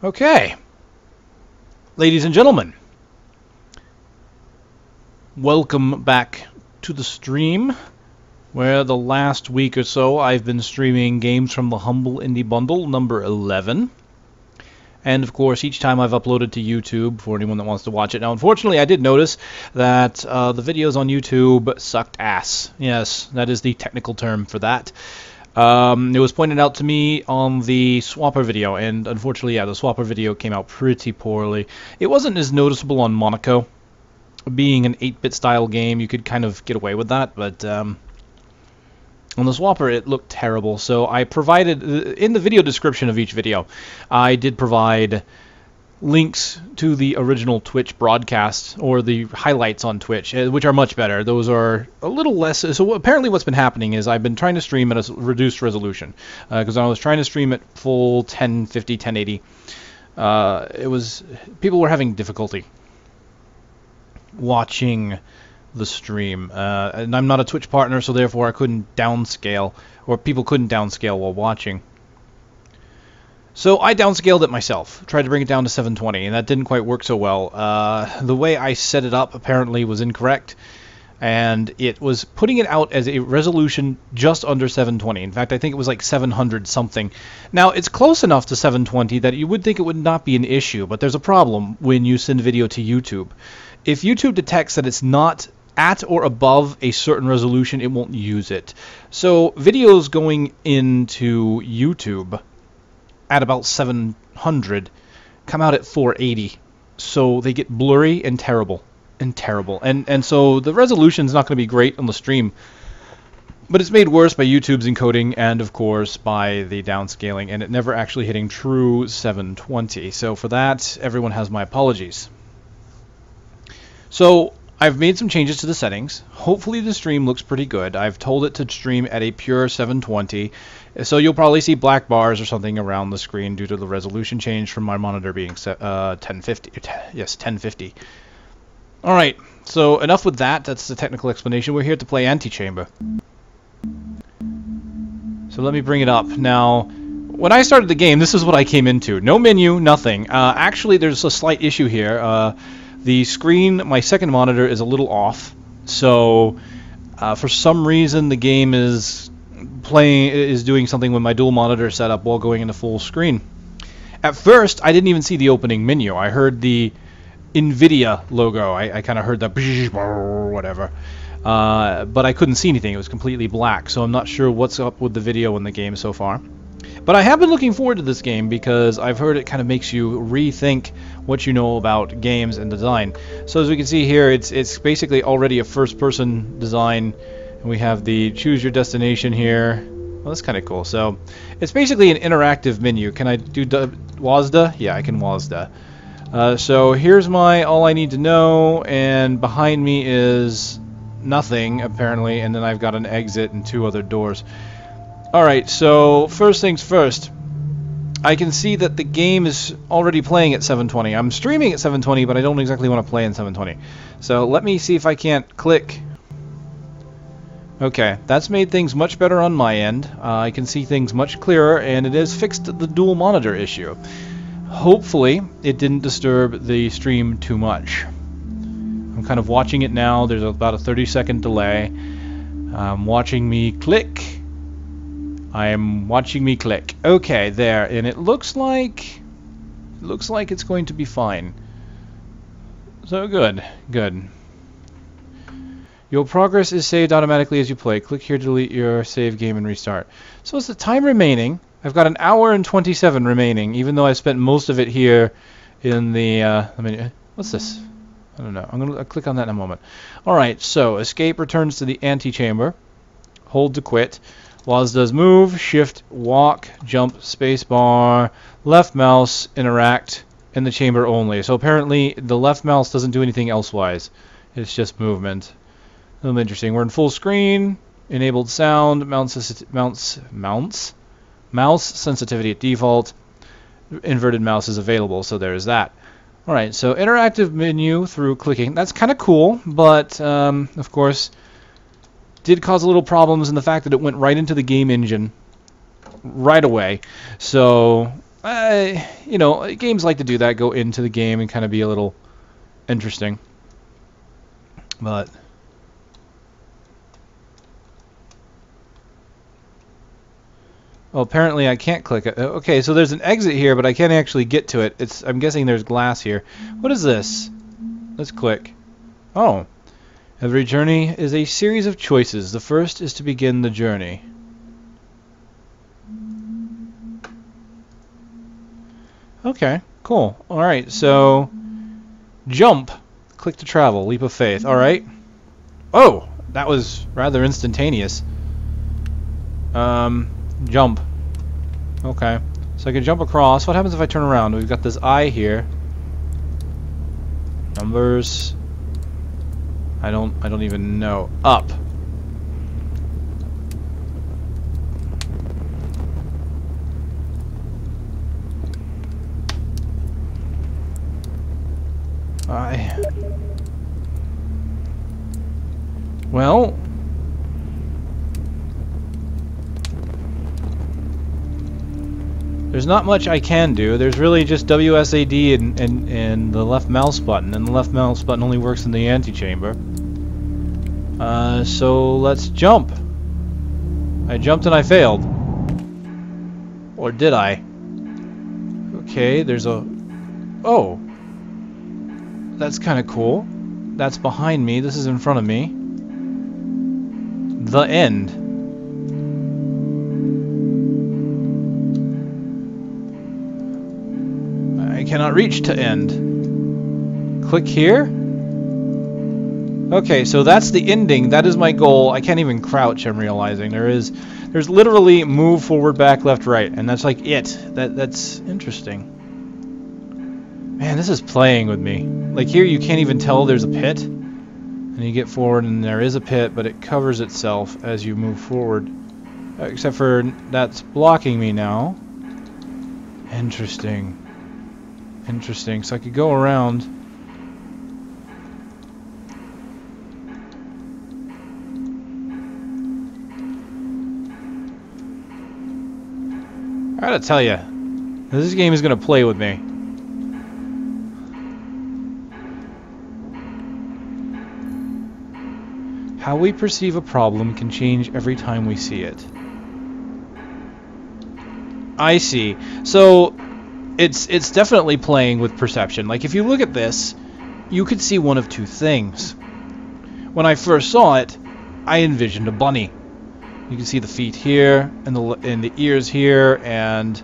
Okay, ladies and gentlemen, welcome back to the stream, where the last week or so I've been streaming games from the Humble Indie Bundle number 11. And of course, each time I've uploaded to YouTube for anyone that wants to watch it. Now, unfortunately, I did notice that the videos on YouTube sucked ass. Yes, that is the technical term for that. It was pointed out to me on the Swapper video, and unfortunately, yeah, the Swapper video came out pretty poorly. It wasn't as noticeable on Monaco. Being an 8-bit style game, you could kind of get away with that, but on the Swapper, it looked terrible. So I provided, in the video description of each video, I did provide links to the original Twitch broadcast, or the highlights on Twitch, which are much better. Those are a little less. So apparently what's been happening is I've been trying to stream at a reduced resolution, because I was trying to stream at full 1050, 1080. People were having difficulty watching the stream, and I'm not a Twitch partner, so therefore I couldn't downscale, or people couldn't downscale while watching. So I downscaled it myself, tried to bring it down to 720, and that didn't quite work so well. The way I set it up apparently was incorrect, and it was putting it out as a resolution just under 720. In fact, I think it was like 700 something. Now, it's close enough to 720 that you would think it would not be an issue, but there's a problem when you send video to YouTube. If YouTube detects that it's not at or above a certain resolution, it won't use it. So videos going into YouTube at about 700 come out at 480, so they get blurry and terrible, and so the resolution's not going to be great on the stream, but it's made worse by YouTube's encoding and of course by the downscaling, and it never actually hitting true 720. So for that, everyone has my apologies. So I've made some changes to the settings. Hopefully the stream looks pretty good. I've told it to stream at a pure 720, so you'll probably see black bars or something around the screen due to the resolution change from my monitor being 1050. Yes, 1050. All right, so enough with that. That's the technical explanation. We're here to play Antichamber. So let me bring it up. Now, when I started the game, this is what I came into. No menu, nothing. Actually, there's a slight issue here. The screen, my second monitor, is a little off, so for some reason the game is doing something with my dual monitor setup while going into full screen. At first, I didn't even see the opening menu. I heard the NVIDIA logo. I kind of heard that or whatever, but I couldn't see anything. It was completely black, so I'm not sure what's up with the video in the game so far. But I have been looking forward to this game because I've heard it kind of makes you rethink what you know about games and design. So as we can see here, it's basically already a first-person design, and we have the choose your destination here. Well, that's kind of cool. So it's basically an interactive menu. Can I do WASD? Yeah, I can WASD. So here's my all I need to know, and behind me is nothing apparently, and then I've got an exit and 2 other doors. Alright, so first things first, I can see that the game is already playing at 720. I'm streaming at 720, but I don't exactly want to play in 720. So let me see if I can't click. Okay, that's made things much better on my end. I can see things much clearer, and it has fixed the dual monitor issue. Hopefully, it didn't disturb the stream too much. I'm kind of watching it now. There's about a 30-second delay. Watching me click. I'm watching me click. Okay, there, and it looks like it's going to be fine. So good. Your progress is saved automatically as you play. Click here to delete your save game and restart. So it's the time remaining. I've got 1 hour and 27 remaining, even though I spent most of it here in the what's this? I don't know. I'm gonna click on that in a moment. Alright, so escape returns to the antechamber. Hold to quit. WASD does move, shift, walk, jump, space bar, left mouse, interact, and the chamber only. So apparently the left mouse doesn't do anything elsewise. It's just movement. A little interesting. We're in full screen, enabled sound, mouse sensitivity at default, inverted mouse is available, so there's that. Alright, so interactive menu through clicking. That's kind of cool, but of course did cause a little problems in the fact that it went right into the game engine right away. So You know, games like to do that, go into the game and kind of be a little interesting. But well, apparently I can't click it. Okay, so there's an exit here, but I can't actually get to it. I'm guessing there's glass here. What is this? Let's click. Oh. Every journey is a series of choices. The first is to begin the journey. Okay, cool. Alright, so jump. Click to travel. Leap of faith. Alright. Oh! That was rather instantaneous. Jump. Okay. So I can jump across. What happens if I turn around? We've got this eye here. Numbers. I don't even know. Up. Well, there's not much I can do. There's really just WSAD and the left mouse button, and the left mouse button only works in the Antichamber. So let's jump. I jumped and I failed. Or did I? Okay, there's a... Oh! That's kind of cool. That's behind me. This is in front of me. The end. I cannot reach to end. Click here. Okay, so that's the ending. That is my goal. I can't even crouch, I'm realizing. There's literally move forward, back, left, right, and that's like it. That's interesting. Man, this is playing with me. Like here you can't even tell there's a pit. And you get forward and there is a pit, but it covers itself as you move forward. Except for that's blocking me now. Interesting. Interesting. So I could go around. I gotta tell you, this game is gonna play with me. How we perceive a problem can change every time we see it. I see. So it's definitely playing with perception. Like if you look at this, you could see one of two things. When I first saw it, I envisioned a bunny. You can see the feet here and the ears here, and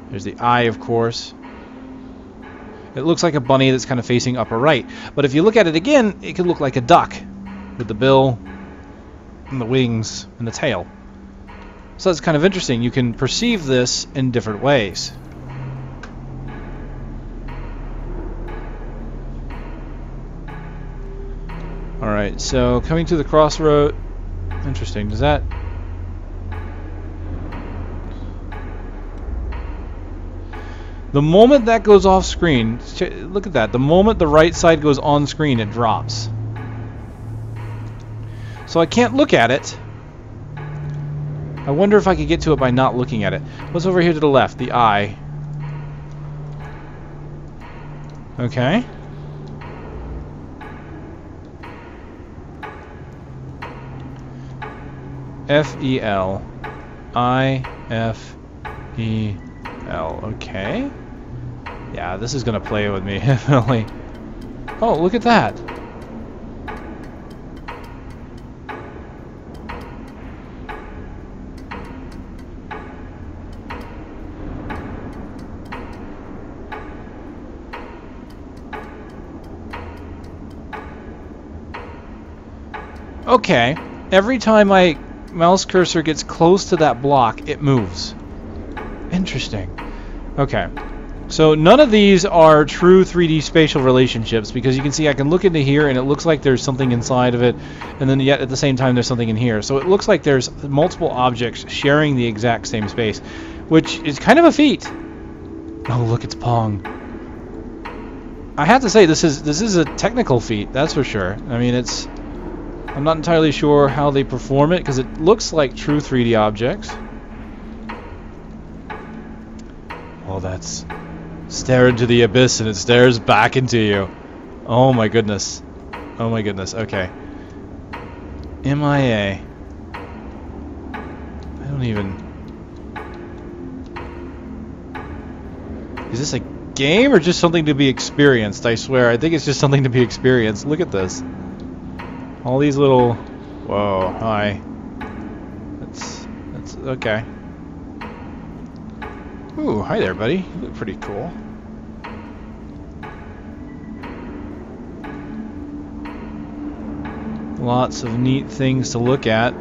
there's the eye, of course. It looks like a bunny that's kind of facing upper right. But if you look at it again, it could look like a duck with the bill and the wings and the tail. So that's kind of interesting. You can perceive this in different ways. Alright, so coming to the crossroad. Interesting. Does that... The moment that goes off screen, look at that. The moment the right side goes on screen, it drops. So I can't look at it. I wonder if I could get to it by not looking at it. What's over here to the left? The eye. Okay. F-E-L. I-F-E-L. Okay. Yeah, this is gonna play with me, definitely. Oh, look at that. Okay, every time my mouse cursor gets close to that block, it moves. Interesting. Okay, so none of these are true 3D spatial relationships, because you can see I can look into here and it looks like there's something inside of it, and then yet at the same time there's something in here. So it looks like there's multiple objects sharing the exact same space, which is kind of a feat. Oh, look, it's Pong. I have to say, this is a technical feat, that's for sure. I mean, I'm not entirely sure how they perform it, because it looks like true 3D objects. Oh, Oh, that's... Stare into the abyss and it stares back into you. Oh my goodness. Oh my goodness. Okay. MIA. I don't even... Is this a game or just something to be experienced? I swear, I think it's just something to be experienced. Look at this. All these little... Whoa, hi. That's okay. Ooh, hi there, buddy. You look pretty cool. Lots of neat things to look at.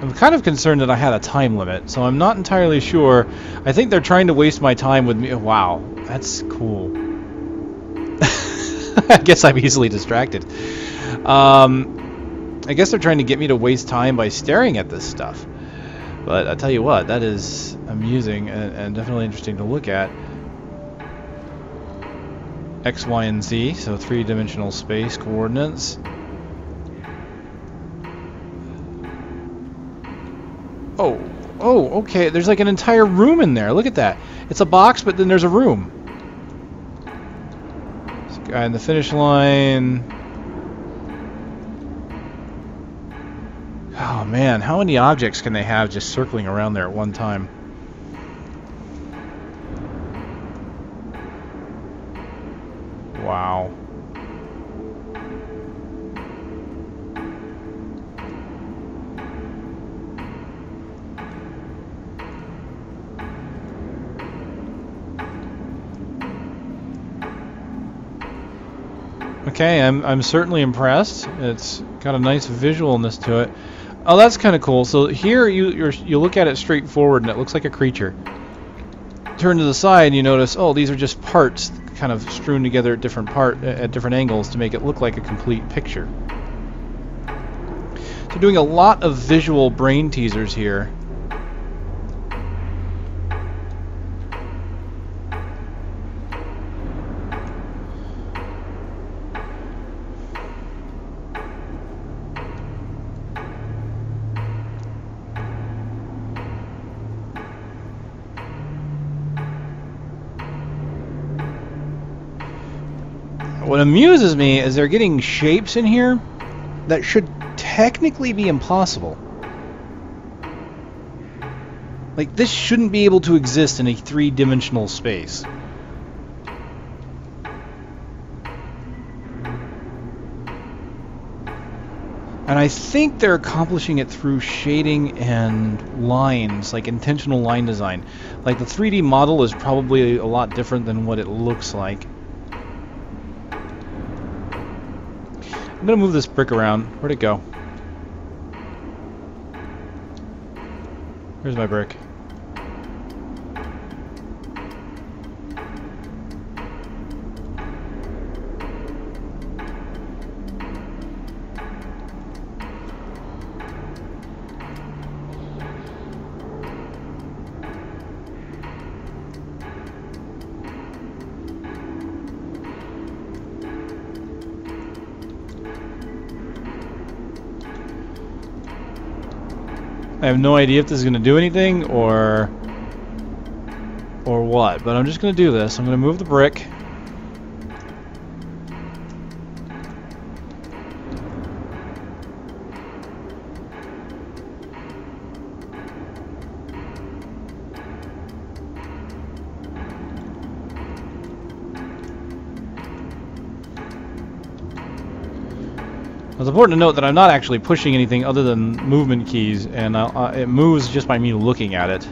I'm kind of concerned that I had a time limit, so I'm not entirely sure. I think they're trying to waste my time with me. Wow, that's cool. I guess I'm easily distracted. I guess they're trying to get me to waste time by staring at this stuff. But I tell you what, that is amusing and definitely interesting to look at. X, Y, and Z, so three-dimensional space coordinates. Oh, okay, there's like an entire room in there. Look at that. It's a box, but then there's a room. This guy in the finish line. Oh man, how many objects can they have just circling around there at one time? Wow. Okay, I'm certainly impressed. It's got a nice visualness to it. Oh, that's kind of cool. So here you look at it straight forward and it looks like a creature. Turn to the side and you notice, oh, these are just parts kind of strewn together at different angles to make it look like a complete picture. So doing a lot of visual brain teasers here. What amuses me is they're getting shapes in here that should technically be impossible. Like, this shouldn't be able to exist in a three-dimensional space. And I think they're accomplishing it through shading and lines, like intentional line design. Like, the 3D model is probably a lot different than what it looks like. I'm gonna move this brick around. Where'd it go? Where's my brick? I have no idea if this is going to do anything or what, but I'm just going to do this. I'm going to move the brick. It's important to note that I'm not actually pushing anything other than movement keys, and it moves just by me looking at it.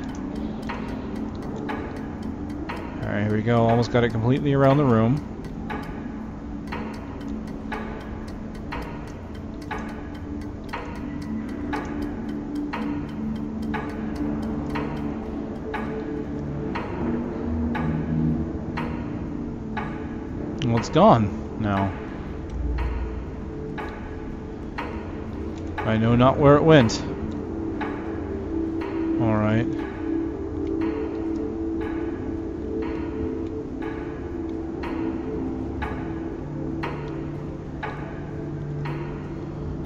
Alright, here we go. Almost got it completely around the room. Well, it's gone now. I know not where it went. Alright.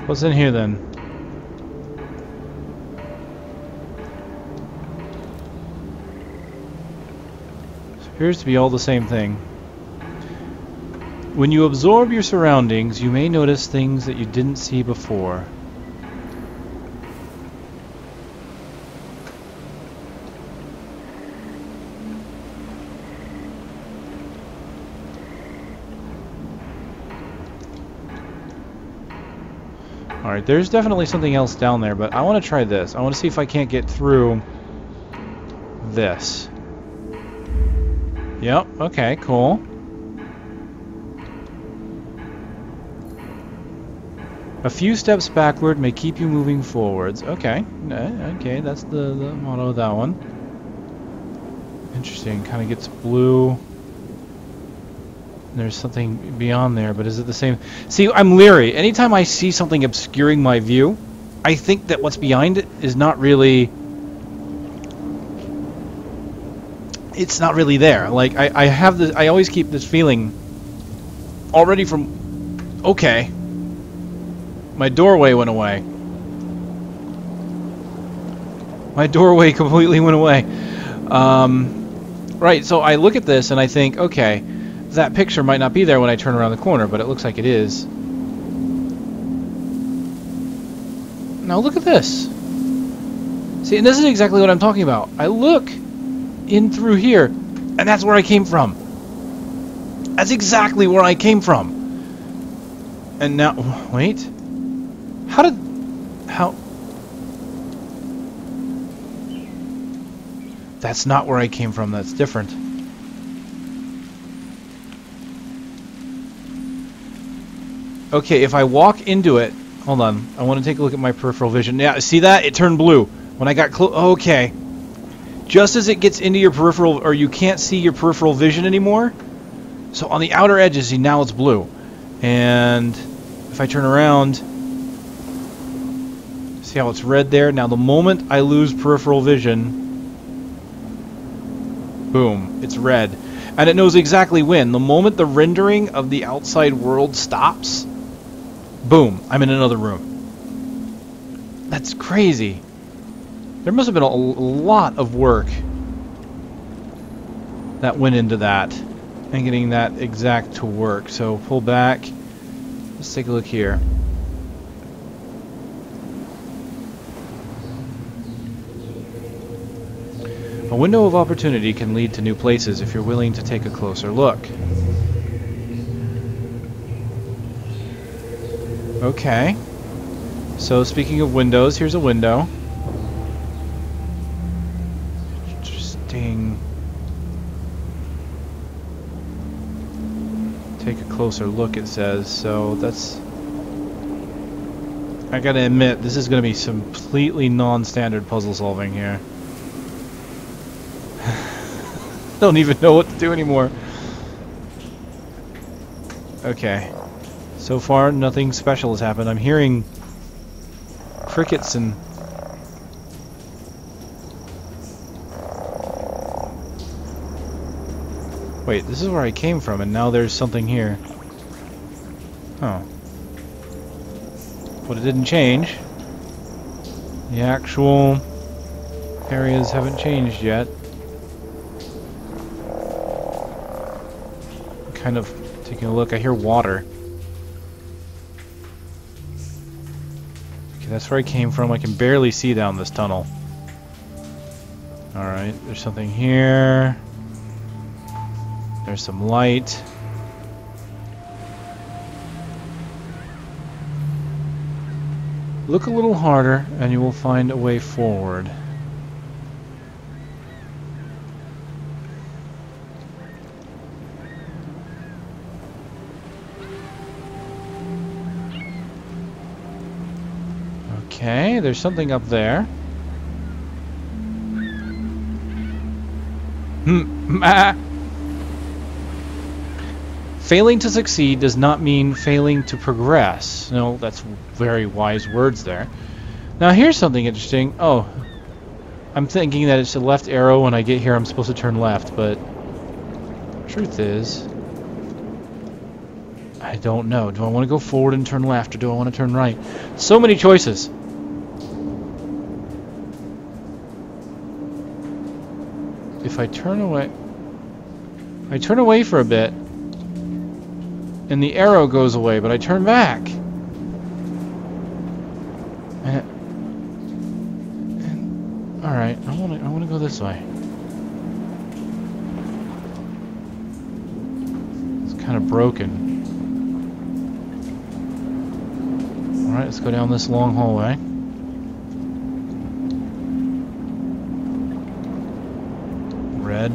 What's in here then? Appears to be all the same thing. When you absorb your surroundings, you may notice things that you didn't see before. Alright, there's definitely something else down there, but I want to try this. I want to see if I can't get through this. Yep, okay, cool. A few steps backward may keep you moving forwards. Okay, okay, that's the motto of that one. Interesting, kind of gets blue. There's something beyond there, but is it the same? See, I'm leery. Anytime I see something obscuring my view, I think that what's behind it is not really... It's not really there. Like, I have this... I always keep this feeling already from... Okay. My doorway went away. My doorway completely went away. Right, so I look at this and I think, okay, that picture might not be there when I turn around the corner, but it looks like it is. Now look at this. See, and this is exactly what I'm talking about. I look in through here, and that's where I came from. That's exactly where I came from. And now, wait. How? That's not where I came from, that's different. Okay, if I walk into it, hold on, I want to take a look at my peripheral vision. Yeah, see that? It turned blue. When I got close, okay. Just as it gets into your peripheral, or you can't see your peripheral vision anymore, so on the outer edges, see, now it's blue. And if I turn around, see how it's red there? Now the moment I lose peripheral vision, boom, it's red. And it knows exactly when. The moment the rendering of the outside world stops, boom, I'm in another room. That's crazy. There must have been a lot of work that went into that and getting that exact to work. So pull back. Let's take a look here. A window of opportunity can lead to new places if you're willing to take a closer look. Okay. So speaking of windows, here's a window. Interesting. Take a closer look, it says. So that's... I gotta admit, this is gonna be some completely non-standard puzzle solving here. Don't even know what to do anymore. Okay. So far, nothing special has happened. I'm hearing crickets and... Wait, this is where I came from, and now there's something here. Oh. But it didn't change. The actual areas haven't changed yet. Kind of taking a look. I hear water. Okay, that's where I came from. I can barely see down this tunnel. Alright, there's something here. There's some light. Look a little harder and you will find a way forward. Okay, there's something up there. Failing to succeed does not mean failing to progress. No, that's very wise words there. Now here's something interesting. Oh, I'm thinking that it's a left arrow. When I get here I'm supposed to turn left, but truth is, I don't know. Do I want to go forward and turn left, or do I want to turn right? So many choices. If I turn away... I turn away for a bit, and the arrow goes away, but I turn back. All right, I want to go this way. It's kind of broken. All right, let's go down this long hallway. Red.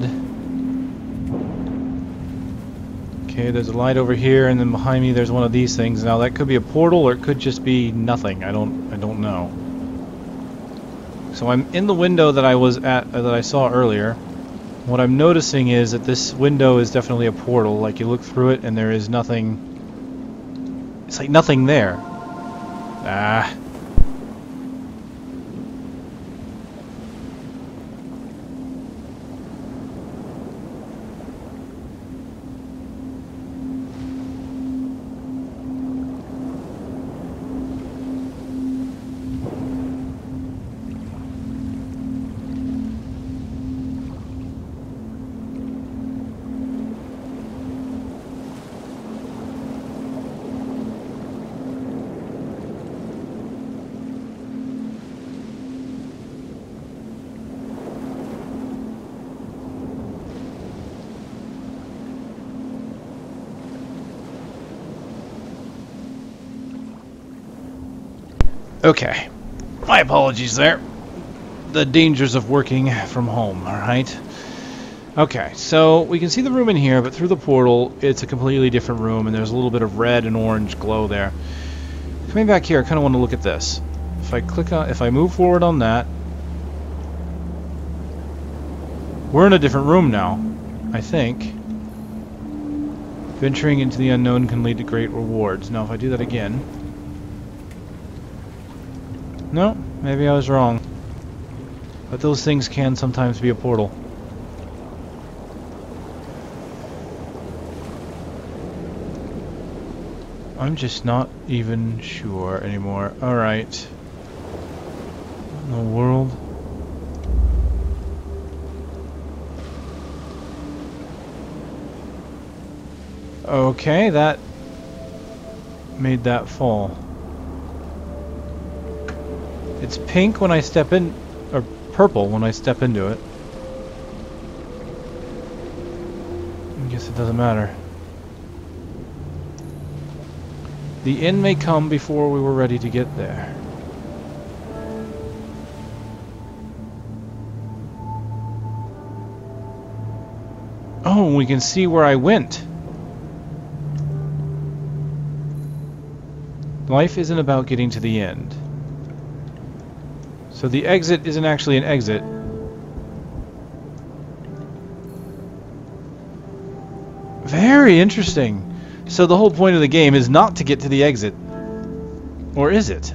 Okay, there's a light over here, and then behind me there's one of these things. Now that could be a portal, or it could just be nothing. I don't know. So I'm in the window that I was at, that I saw earlier. What I'm noticing is that this window is definitely a portal. Like, you look through it and there is nothing. It's like nothing there. Ah. Okay, my apologies there. The dangers of working from home, alright? Okay, so we can see the room in here, but through the portal, it's a completely different room, and there's a little bit of red and orange glow there. Coming back here, I kind of want to look at this. If I move forward on that, we're in a different room now, I think. Venturing into the unknown can lead to great rewards. Now, if I do that again... No, maybe I was wrong. But those things can sometimes be a portal. I'm just not even sure anymore. Alright. What in the world? Okay, that made that fall. It's pink when I step in, or purple when I step into it. I guess it doesn't matter. The end may come before we were ready to get there. Oh, we can see where I went. Life isn't about getting to the end. So the exit isn't actually an exit. Very interesting. So the whole point of the game is not to get to the exit. Or is it?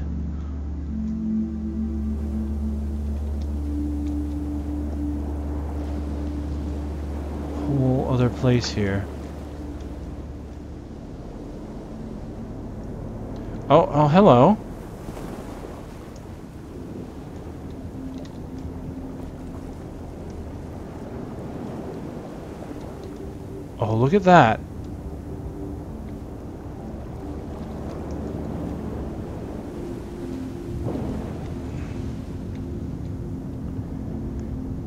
Whole other place here. Oh, hello. Oh, look at that.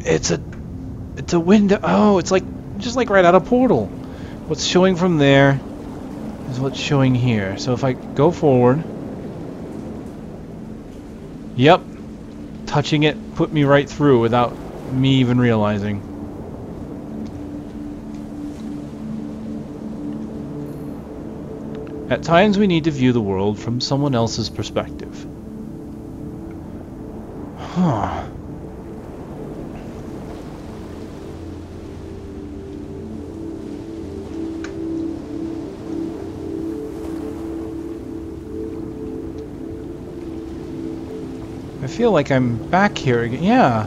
It's a window. Oh, it's like just like right out of Portal. What's showing from there is what's showing here. So if I go forward, yep, touching it put me right through without me even realizing. At times we need to view the world from someone else's perspective. Huh. I feel like I'm back here again. Yeah.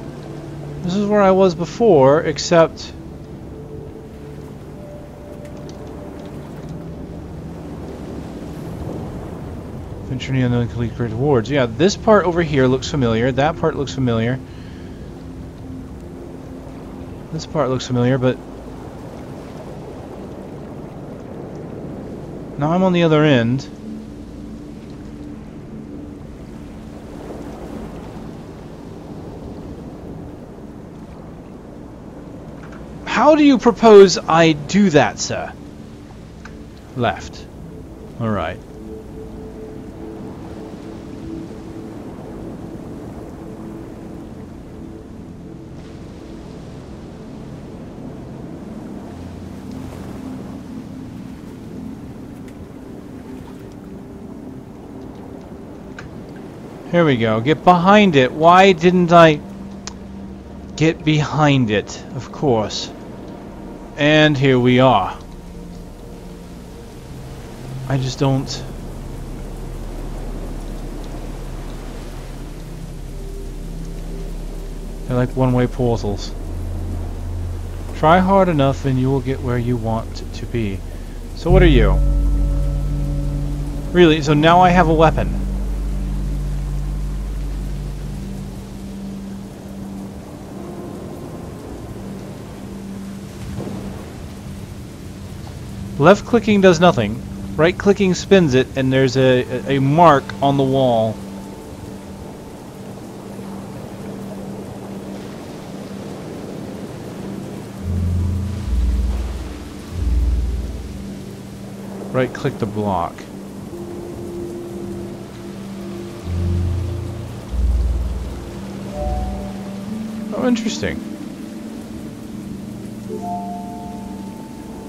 This is where I was before, except... Venturing unknown complete great rewards. Yeah, this part over here looks familiar. That part looks familiar. This part looks familiar, but... Now I'm on the other end. How do you propose I do that, sir? Left. Alright. Here we go. Get behind it. Why didn't I get behind it? Of course. And here we are. I just don't... They're like one-way portals. Try hard enough and you will get where you want to be. So what are you? Really? So now I have a weapon. Left clicking does nothing. Right clicking spins it, and there's a mark on the wall. Right click the block. Oh, interesting.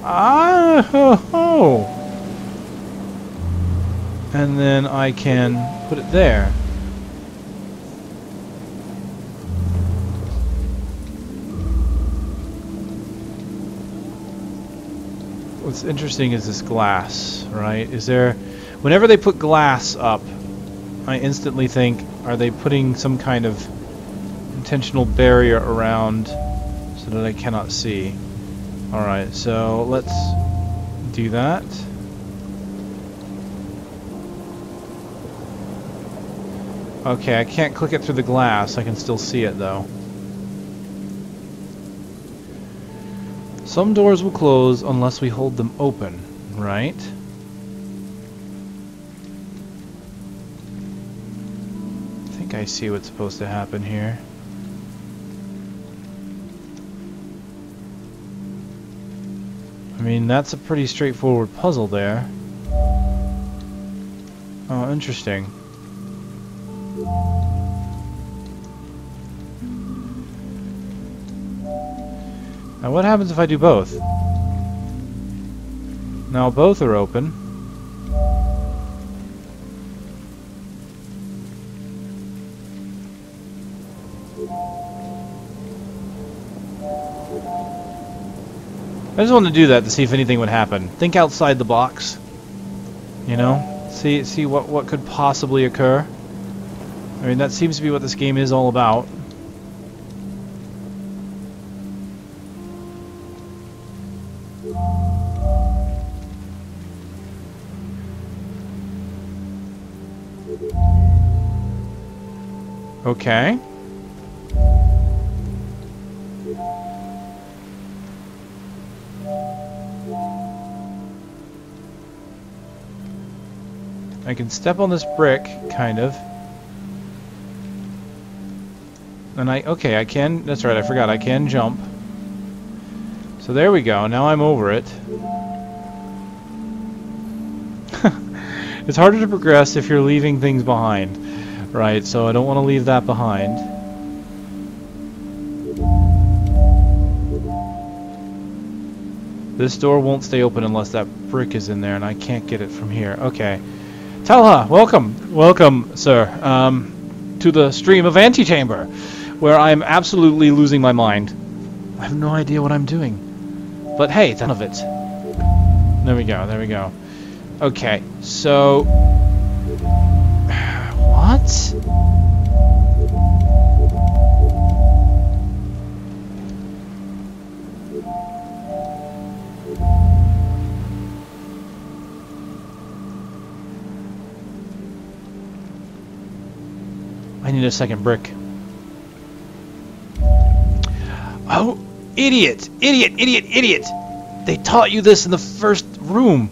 Ah, ho, ho. And then I can put it there. What's interesting is this glass, right? Is there... Whenever they put glass up, I instantly think, are they putting some kind of intentional barrier around so that I cannot see? Alright, so let's do that. Okay, I can't click it through the glass. I can still see it, though. Some doors will close unless we hold them open, right? I think I see what's supposed to happen here. I mean, that's a pretty straightforward puzzle there. Oh, interesting. Now what happens if I do both? Now both are open. I just wanted to do that to see if anything would happen. Think outside the box. You know? See what could possibly occur. I mean, that seems to be what this game is all about. Okay. I can step on this brick, kind of. And okay, I can, that's right, I forgot, I can jump. So there we go, now I'm over it. It's harder to progress if you're leaving things behind. Right, so I don't want to leave that behind. This door won't stay open unless that brick is in there, and I can't get it from here. Okay. Talha, welcome. Welcome, sir, to the stream of Antichamber, where I'm absolutely losing my mind. I have no idea what I'm doing. But hey, none of it. There we go, there we go. Okay, so... What? I need a second brick. Oh, idiot! Idiot! Idiot! Idiot! They taught you this in the first room.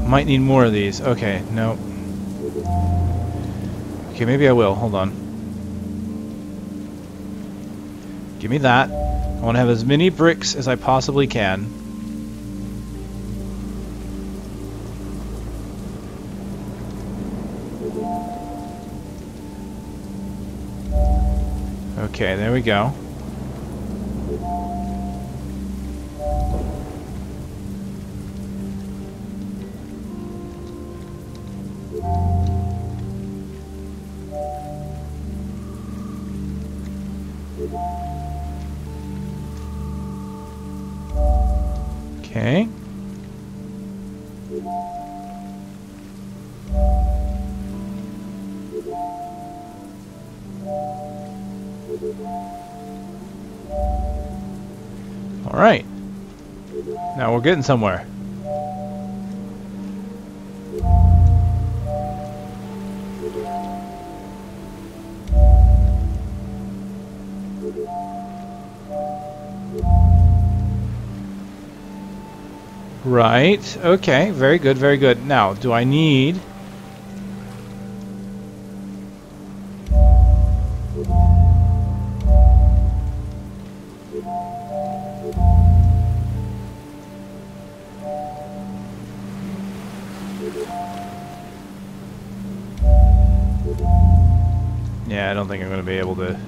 Might need more of these. Okay, no. Okay, maybe I will. Hold on. Give me that. I want to have as many bricks as I possibly can. Okay, there we go. Okay. All right. Now we're getting somewhere. Right. Okay. Very good. Very good. Now, do I need... Yeah, I don't think I'm going to be able to...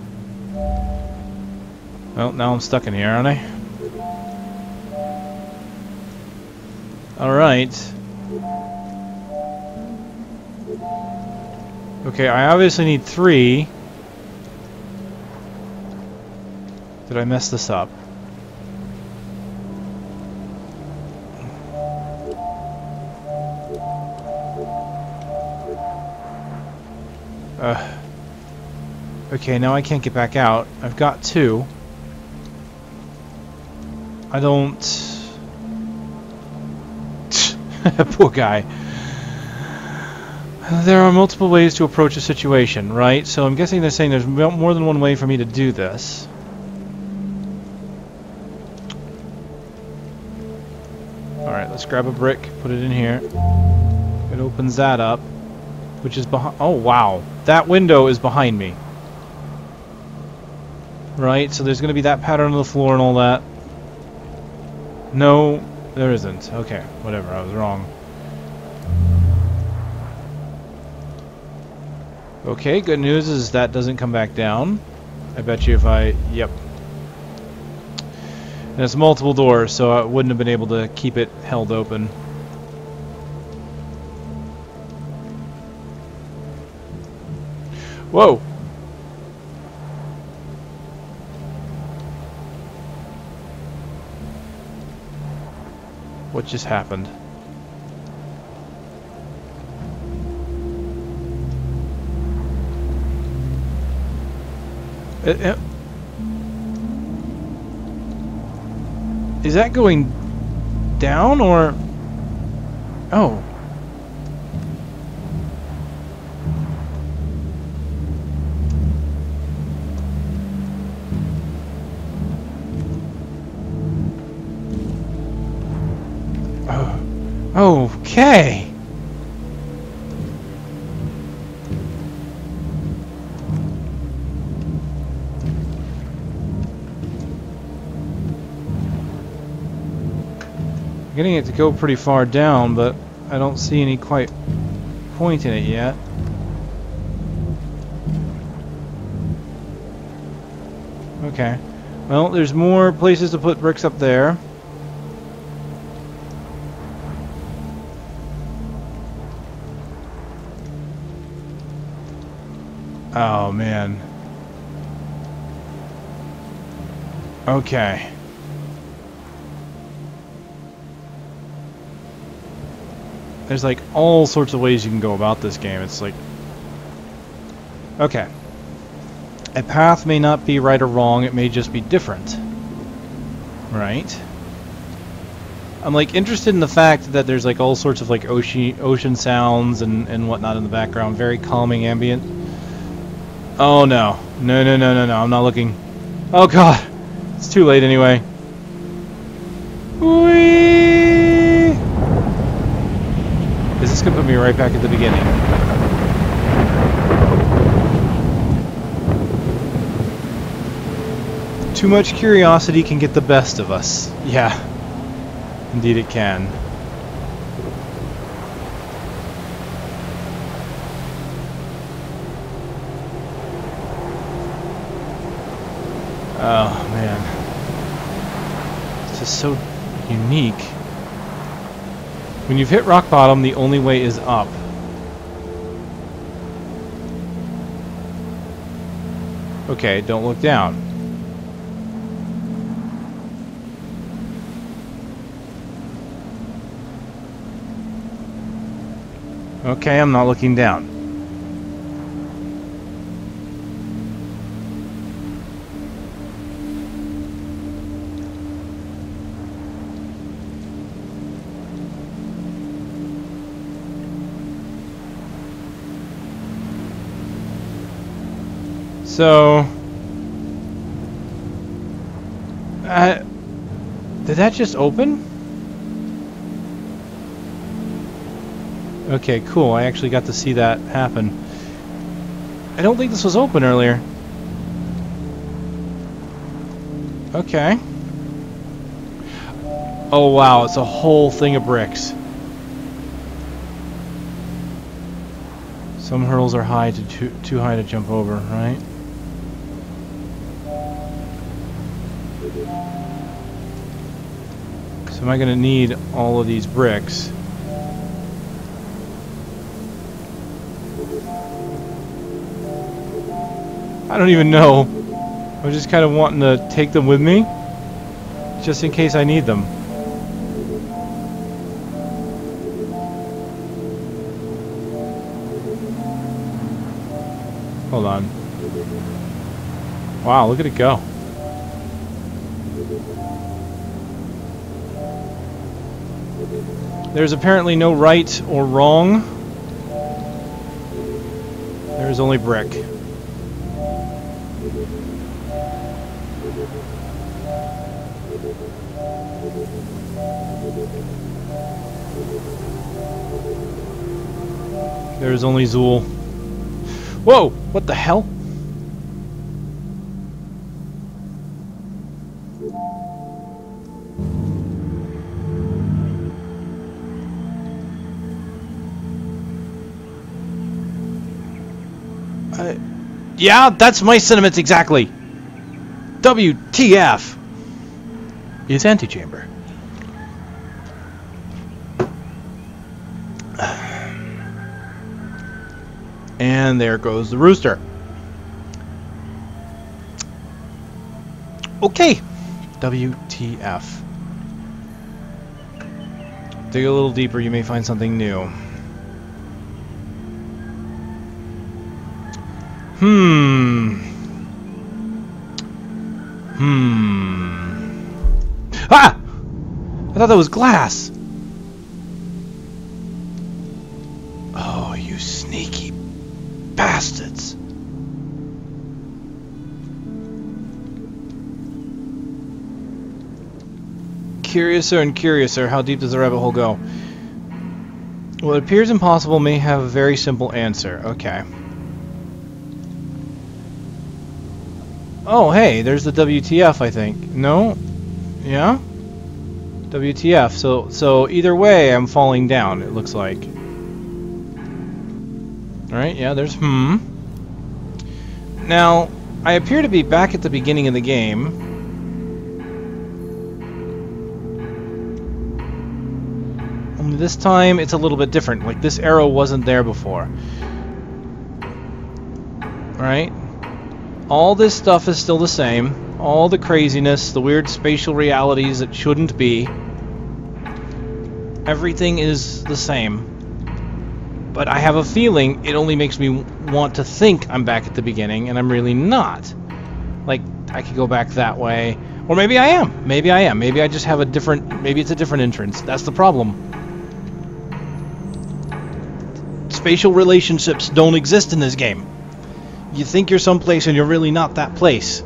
Well, now I'm stuck in here, aren't I? Alright. Okay, I obviously need 3. Did I mess this up? Okay, now I can't get back out. I've got 2. I don't... Poor guy. There are multiple ways to approach a situation, right? So I'm guessing they're saying there's more than one way for me to do this. Alright, let's grab a brick, put it in here. It opens that up, which is behind... Oh, wow. That window is behind me. Right, so there's going to be that pattern on the floor and all that. No, there isn't. Okay, whatever, I was wrong. Okay, good news is that doesn't come back down. I bet you if I... Yep. And it's multiple doors, so I wouldn't have been able to keep it held open. Whoa! What just happened? Is that going down or... Oh. Okay. I'm getting it to go pretty far down, but I don't see any quite point in it yet. Okay. Well, there's more places to put bricks up there. Oh, man. Okay. There's like all sorts of ways you can go about this game. It's like... Okay. A path may not be right or wrong, it may just be different. Right? I'm like interested in the fact that there's like all sorts of like ocean sounds and whatnot in the background. Very calming ambient. Oh no. No, no, no, no, no. I'm not looking. Oh god. It's too late anyway. Whee! That's gonna put me right back at the beginning. Too much curiosity can get the best of us. Yeah, indeed it can. Oh man, it's just so unique. When you've hit rock bottom, the only way is up. Okay, don't look down. Okay, I'm not looking down. So, did that just open? Okay, cool. I actually got to see that happen. I don't think this was open earlier. Okay. Oh wow, it's a whole thing of bricks. Some hurdles are high too high to jump over, right? So am I gonna need all of these bricks? I don't even know. I was just kind of wanting to take them with me, just in case I need them. Hold on. Wow, look at it go. There's apparently no right or wrong. There's only brick. There's only Zool. Whoa! What the hell? Yeah, that's my sentiments exactly. WTF is Antichamber. And there goes the rooster. Okay. WTF. Dig a little deeper, you may find something new. Ah! I thought that was glass. Oh, you sneaky bastards. Curiouser and curiouser, how deep does the rabbit hole go? What appears impossible may have a very simple answer. Okay. Oh, hey, there's the WTF, I think. No? Yeah? WTF. So either way, I'm falling down, it looks like. Alright, yeah, there's Now, I appear to be back at the beginning of the game. Only this time, it's a little bit different. Like, this arrow wasn't there before. Right? All this stuff is still the same. All the craziness, the weird spatial realities that shouldn't be. Everything is the same. But I have a feeling it only makes me want to think I'm back at the beginning, and I'm really not. Like, I could go back that way. Or maybe I am. Maybe I am. Maybe I just have a different... Maybe it's a different entrance. That's the problem. Spatial relationships don't exist in this game. You think you're someplace and you're really not that place.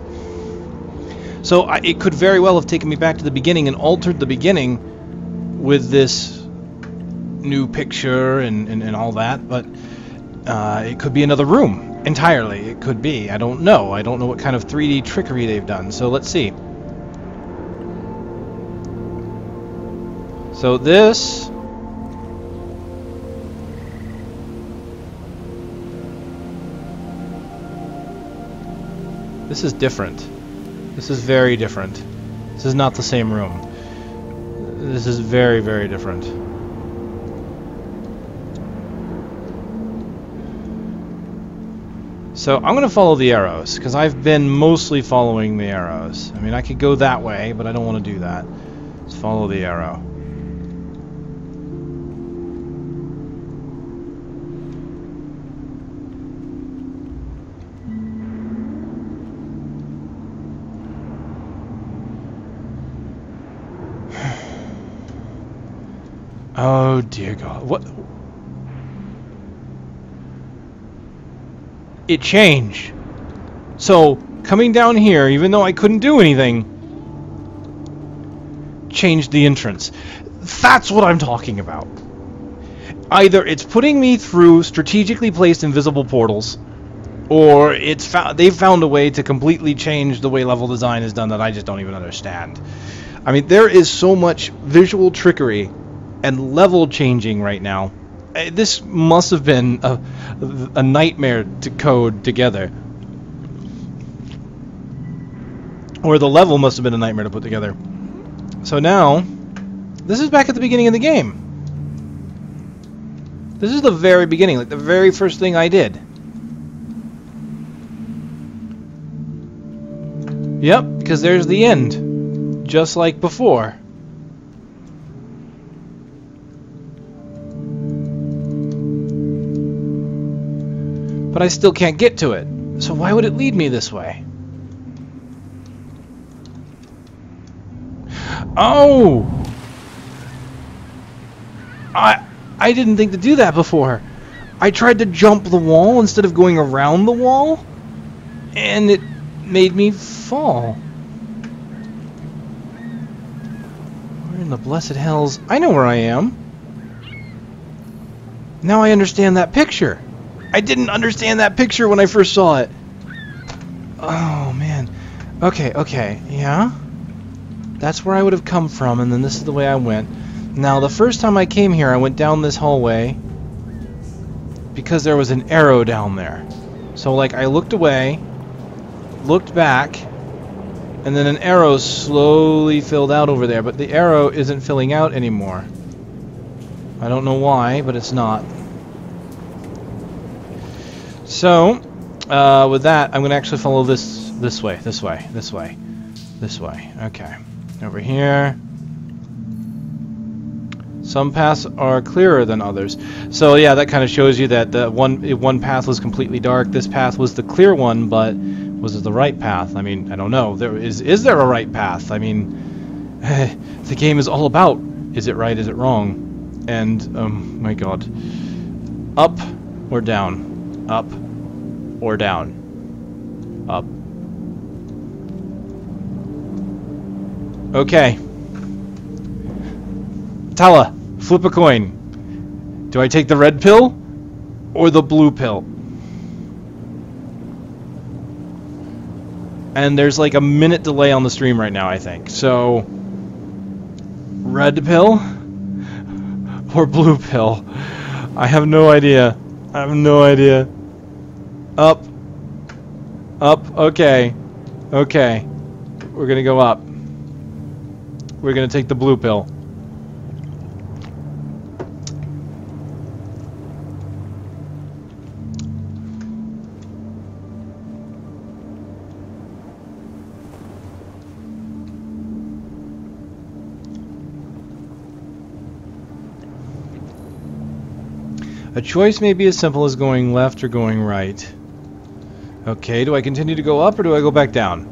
So it could very well have taken me back to the beginning and altered the beginning with this new picture and all that, but it could be another room entirely. It could be. I don't know. I don't know what kind of 3D trickery they've done. So let's see. So this... This is different. This is very different. This is not the same room. This is very, very different. So I'm going to follow the arrows, because I've been mostly following the arrows. I mean, I could go that way, but I don't want to do that. Let's follow the arrow. Oh dear God, what? It changed. So, coming down here, even though I couldn't do anything, changed the entrance. That's what I'm talking about. Either it's putting me through strategically placed invisible portals, or they've found a way to completely change the way level design is done that I just don't even understand. I mean, there is so much visual trickery and level changing right now. This must have been a nightmare to code together. Or the level must have been a nightmare to put together. So now, this is back at the beginning of the game. This is the very beginning, like the very first thing I did. Yep, because there's the end. Just like before. But I still can't get to it. So why would it lead me this way? Oh! I didn't think to do that before. I tried to jump the wall instead of going around the wall, and it made me fall. Where in the blessed hells? I know where I am. Now I understand that picture. I didn't understand that picture when I first saw it. Oh, man. Okay, yeah. That's where I would have come from, and then this is the way I went. Now, the first time I came here, I went down this hallway because there was an arrow down there. So, like, I looked away, looked back, and then an arrow slowly filled out over there, but the arrow isn't filling out anymore. I don't know why, but it's not. So, with that, I'm going to actually follow this way. Okay. Over here. Some paths are clearer than others. So, yeah, that kind of shows you that the one path was completely dark. This path was the clear one, but was it the right path? I mean, I don't know. Is there a right path? I mean, the game is all about, is it right, is it wrong? And, my God. Up or down? Up or down? Up. Okay. Tala, flip a coin. Do I take the red pill or the blue pill? And there's like a minute delay on the stream right now, I think. So, red pill or blue pill? I have no idea. I have no idea. Up. Up. Okay. Okay. We're gonna go up. We're gonna take the blue pill. A choice may be as simple as going left or going right. Okay, do I continue to go up or do I go back down?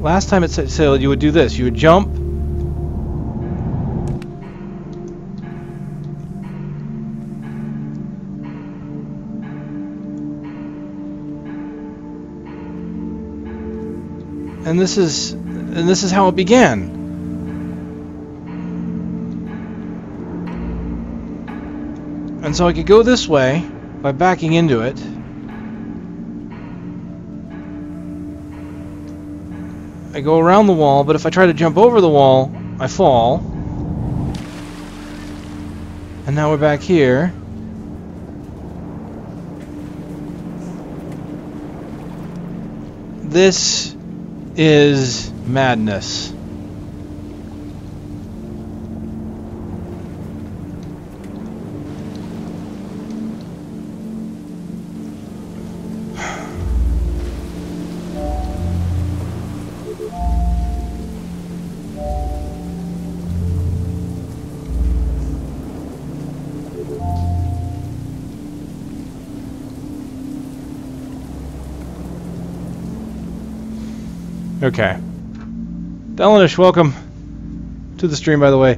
Last time it said so you would do this. You would jump. And this is how it began. And so I could go this way by backing into it. I go around the wall, but if I try to jump over the wall, I fall. And now we're back here. This is madness. Okay. Delanish, welcome to the stream, by the way.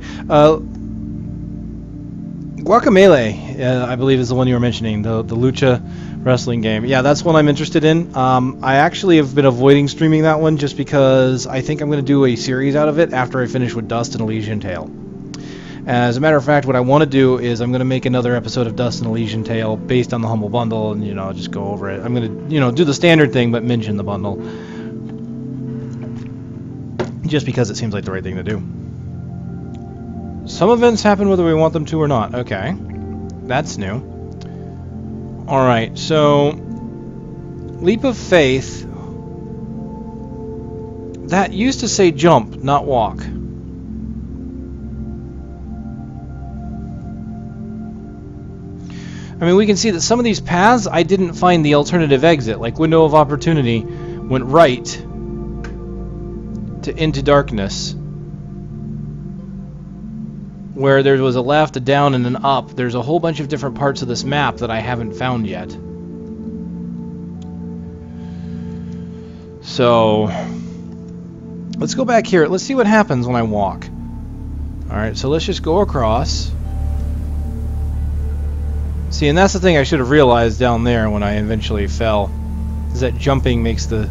Guacamelee, I believe, is the one you were mentioning, the lucha wrestling game. Yeah, that's one I'm interested in. I actually have been avoiding streaming that one just because I think I'm going to do a series out of it after I finish with Dust and Elysian Tale. As a matter of fact, what I want to do is I'm going to make another episode of Dust and Elysian Tale based on the Humble Bundle, and, just go over it. I'm going to, do the standard thing, but mention the bundle. Just because it seems like the right thing to do. Some events happen whether we want them to or not. Okay. That's new. Alright, so... Leap of Faith... That used to say jump, not walk. I mean, we can see that some of these paths, I didn't find the alternative exit. Like, Window of Opportunity went right... to Into Darkness, where there was a left, a down, and an up. There's a whole bunch of different parts of this map that I haven't found yet. So let's go back here. Let's see what happens when I walk. Alright, so let's just go across. See, and that's the thing I should have realized down there when I eventually fell, is that jumping makes the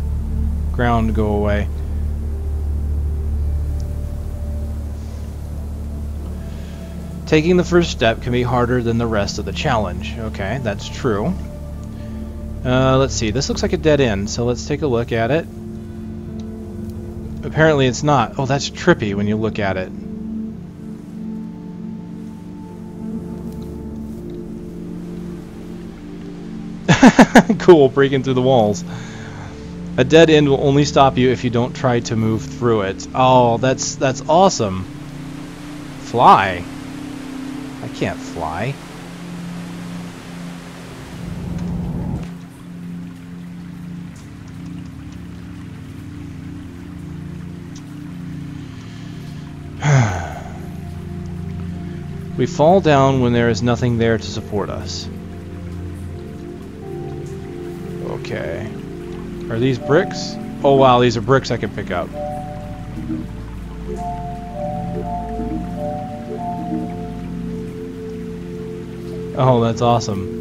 ground go away. Taking the first step can be harder than the rest of the challenge. Okay, that's true. Let's see. This looks like a dead end, so let's take a look at it. Apparently it's not. Oh, that's trippy when you look at it. Cool, breaking through the walls. A dead end will only stop you if you don't try to move through it. Oh, that's awesome. Fly. I can't fly. We fall down when there is nothing there to support us. Okay. Are these bricks? Oh wow, these are bricks I can pick up. Oh, that's awesome.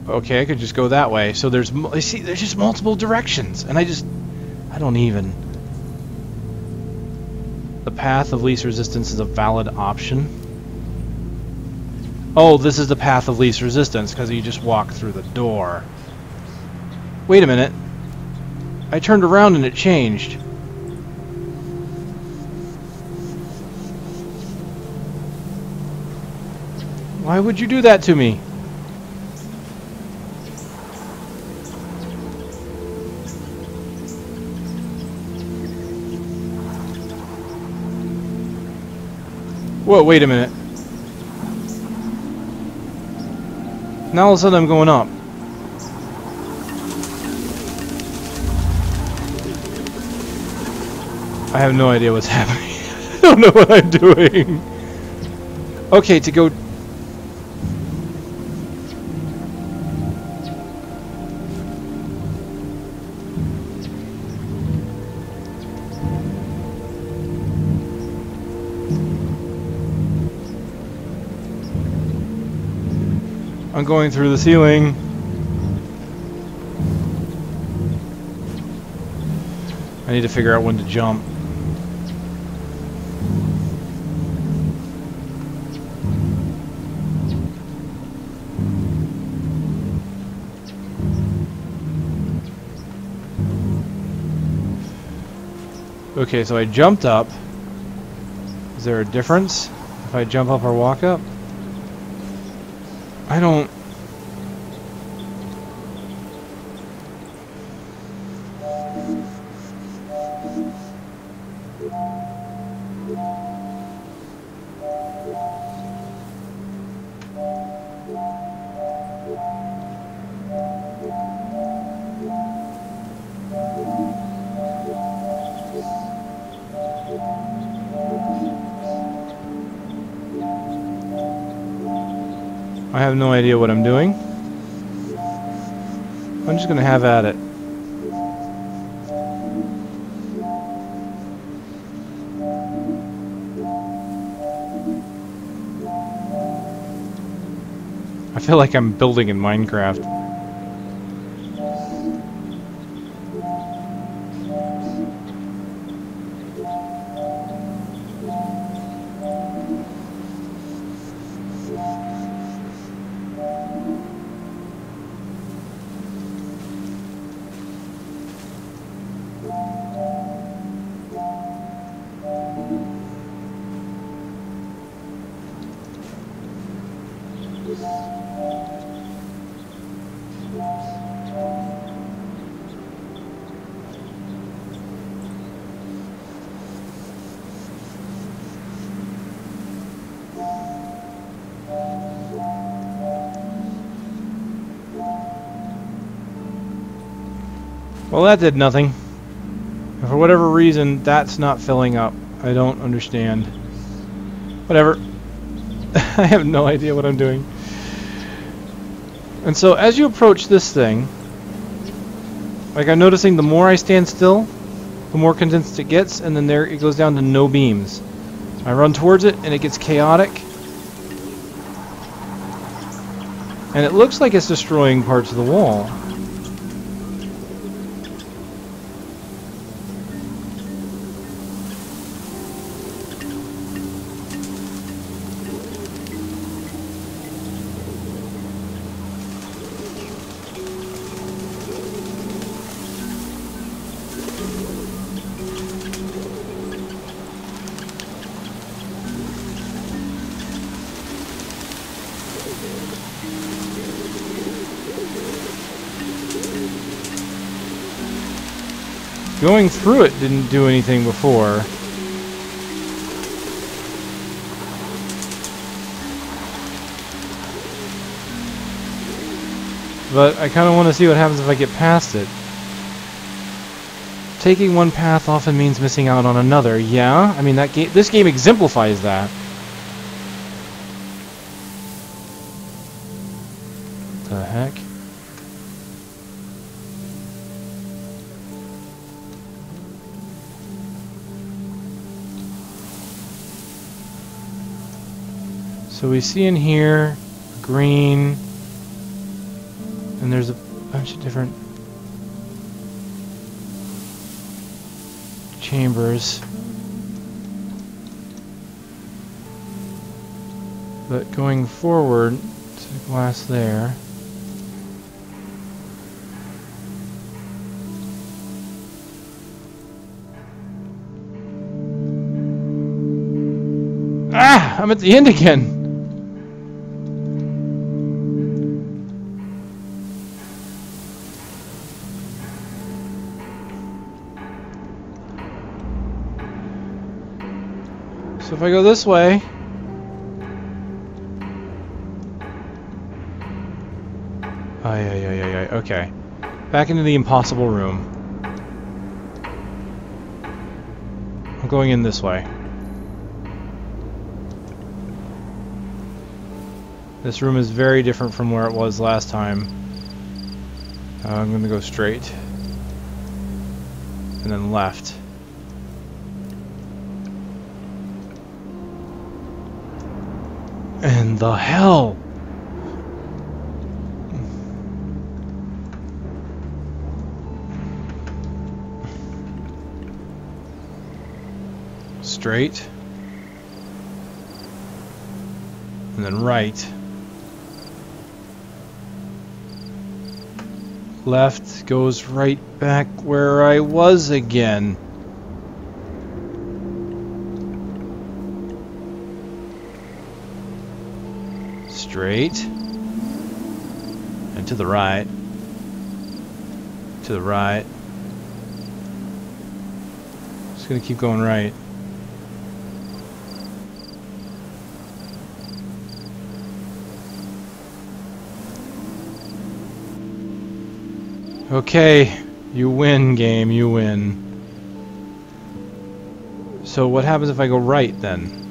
Okay, I could just go that way. So there's just multiple directions, and I don't even. The path of least resistance is a valid option. Oh, this is the path of least resistance because you just walk through the door. Wait a minute. I turned around and it changed. Why would you do that to me? Whoa, wait a minute. Now all of a sudden I'm going up. I have no idea what's happening. I don't know what I'm doing. Okay, to go... I'm going through the ceiling. I need to figure out when to jump. Okay, so I jumped up. Is there a difference if I jump up or walk up? I don't... I have no idea what I'm doing. I'm just gonna have at it. I feel like I'm building in Minecraft. Well, that did nothing. For whatever reason, that's not filling up. I don't understand. Whatever. I have no idea what I'm doing. And so, as you approach this thing, like I'm noticing the more I stand still, the more condensed it gets, and then there it goes down to no beams. I run towards it, and it gets chaotic. And it looks like it's destroying parts of the wall. Going through it didn't do anything before. But I kind of want to see what happens if I get past it. Taking one path often means missing out on another. Yeah, I mean this game exemplifies that. What the heck? So we see in here green, and there's a bunch of different chambers. But going forward to the glass there. Ah! I'm at the end again! So if I go this way, okay. Back into the impossible room. I'm going in this way. This room is very different from where it was last time. I'm going to go straight. And then left. And the hell? Straight. And then right. Left goes right back where I was again. Straight. And to the right. To the right. Just gonna keep going right. Okay, you win, game, you win. So what happens if I go right then?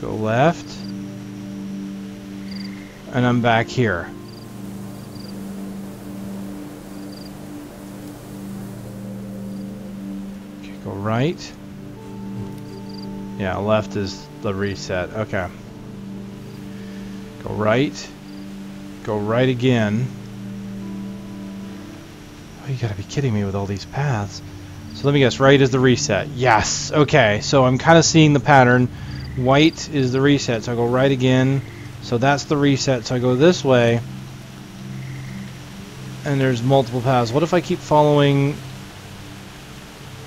Go left. And I'm back here. Okay, go right. Yeah, left is the reset. Okay. Go right. Go right again. Oh, you gotta be kidding me with all these paths. So let me guess, right is the reset. Yes! Okay, so I'm kind of seeing the pattern. White is the reset, so I go right again. So that's the reset, so I go this way. And there's multiple paths. What if I keep following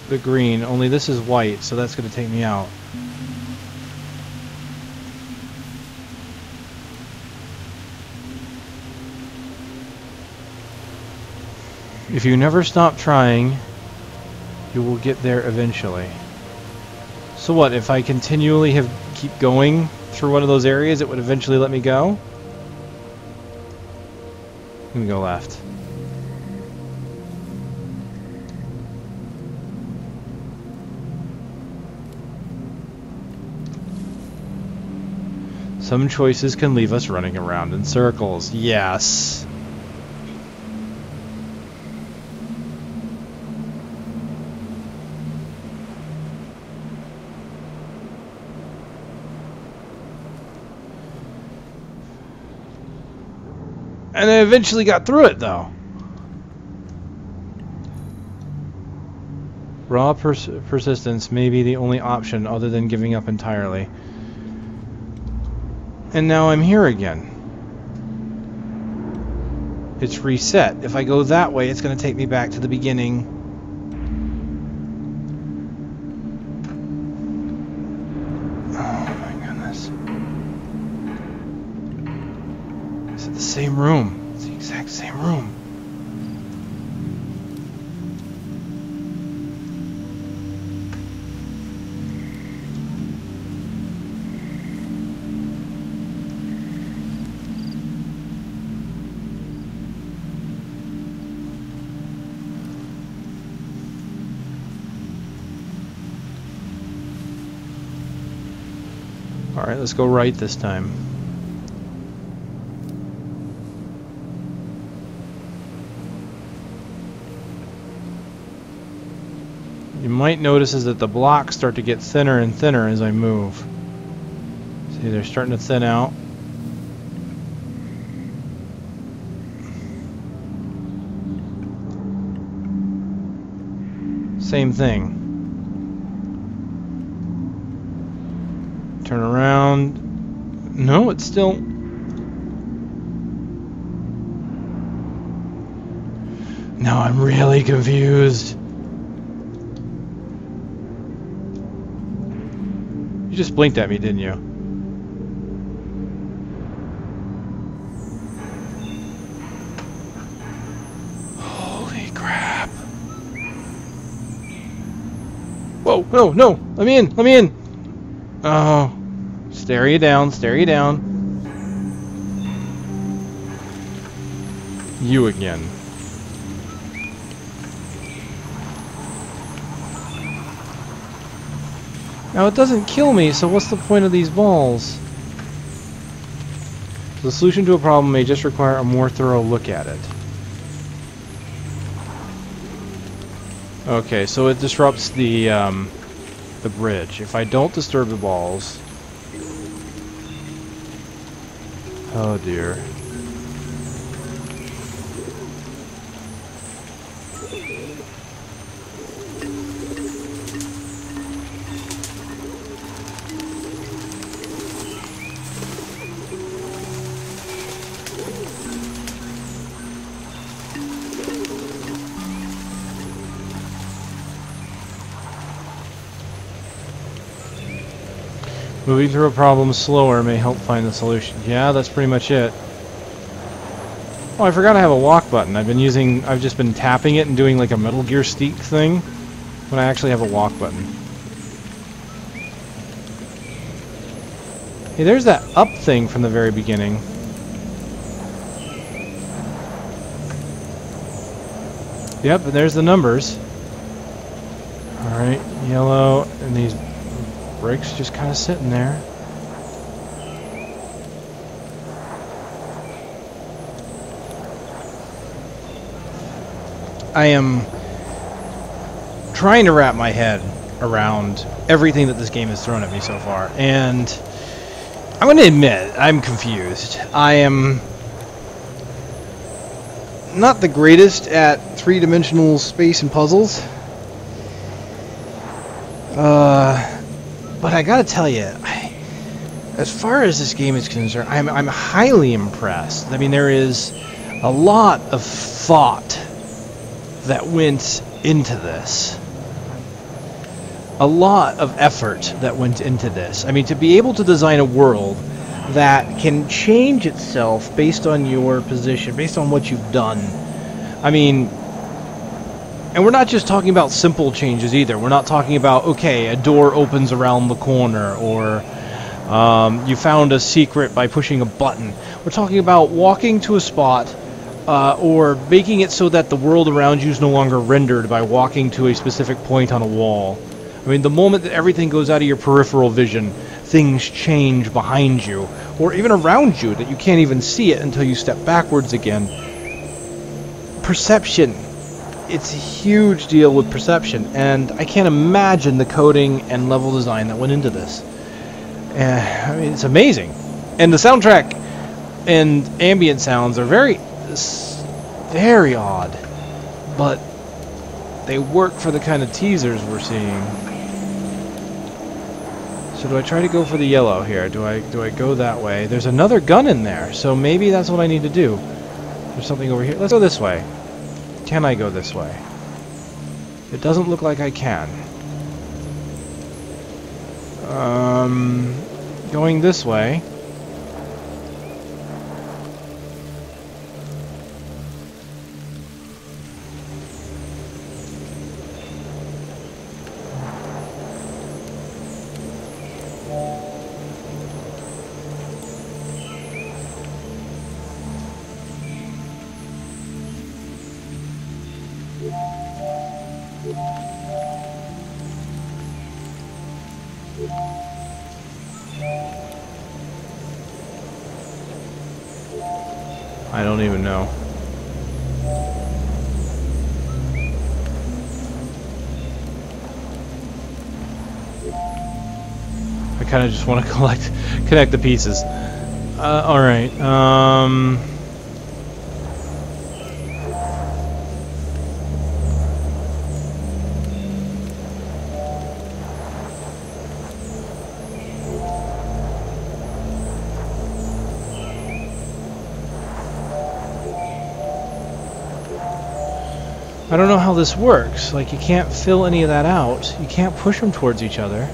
the green? Only this is white, so that's gonna take me out. If you never stop trying, you will get there eventually. So what, if I continually keep going through one of those areas, it would eventually let me go? Let me go left. Some choices can leave us running around in circles. Yes. And I eventually got through it, though. Raw persistence may be the only option other than giving up entirely. And now I'm here again. It's reset. If I go that way, it's going to take me back to the beginning. Oh my goodness. Is it the same room? It's the exact same room. Alright, let's go right this time. You might notice is that the blocks start to get thinner and thinner as I move. See, they're starting to thin out. Same thing. Turn around. No, it's still... Now I'm really confused. You just blinked at me, didn't you? Holy crap. Whoa, no, no! Let me in! Let me in! Oh. Stare you down, stare you down. You again. Now it doesn't kill me, so what's the point of these balls? The solution to a problem may just require a more thorough look at it. Okay, so it disrupts the the bridge. If I don't disturb the balls... Oh dear. Moving through a problem slower may help find the solution. Yeah, that's pretty much it. Oh, I forgot I have a walk button. I've just been tapping it and doing like a Metal Gear Stick thing, when I actually have a walk button. Hey, there's that up thing from the very beginning. Yep, and there's the numbers. Alright, yellow, and these bricks just kind of sitting there. I am trying to wrap my head around everything that this game has thrown at me so far, and I'm going to admit, I'm confused. I am not the greatest at three-dimensional space and puzzles. But I gotta tell you, as far as this game is concerned, I'm highly impressed. I mean, there is a lot of thought that went into this. A lot of effort that went into this. I mean, to be able to design a world that can change itself based on your position, based on what you've done. I mean, and we're not just talking about simple changes either. We're not talking about, okay, a door opens around the corner, or you found a secret by pushing a button. We're talking about walking to a spot, or making it so that the world around you is no longer rendered by walking to a specific point on a wall. I mean, the moment that everything goes out of your peripheral vision, things change behind you, or even around you, that you can't even see it until you step backwards again. Perception. It's a huge deal with perception, and I can't imagine the coding and level design that went into this. I mean, it's amazing. And the soundtrack and ambient sounds are very odd, but they work for the kind of teasers we're seeing. So do I try to go for the yellow here? Do I go that way? There's another gun in there, so maybe that's what I need to do. There's something over here. Let's go this way. Can I go this way? It doesn't look like I can. Going this way. I don't even know. I kind of just want to connect the pieces. Alright, I don't know how this works. Like, you can't fill any of that out. You can't push them towards each other.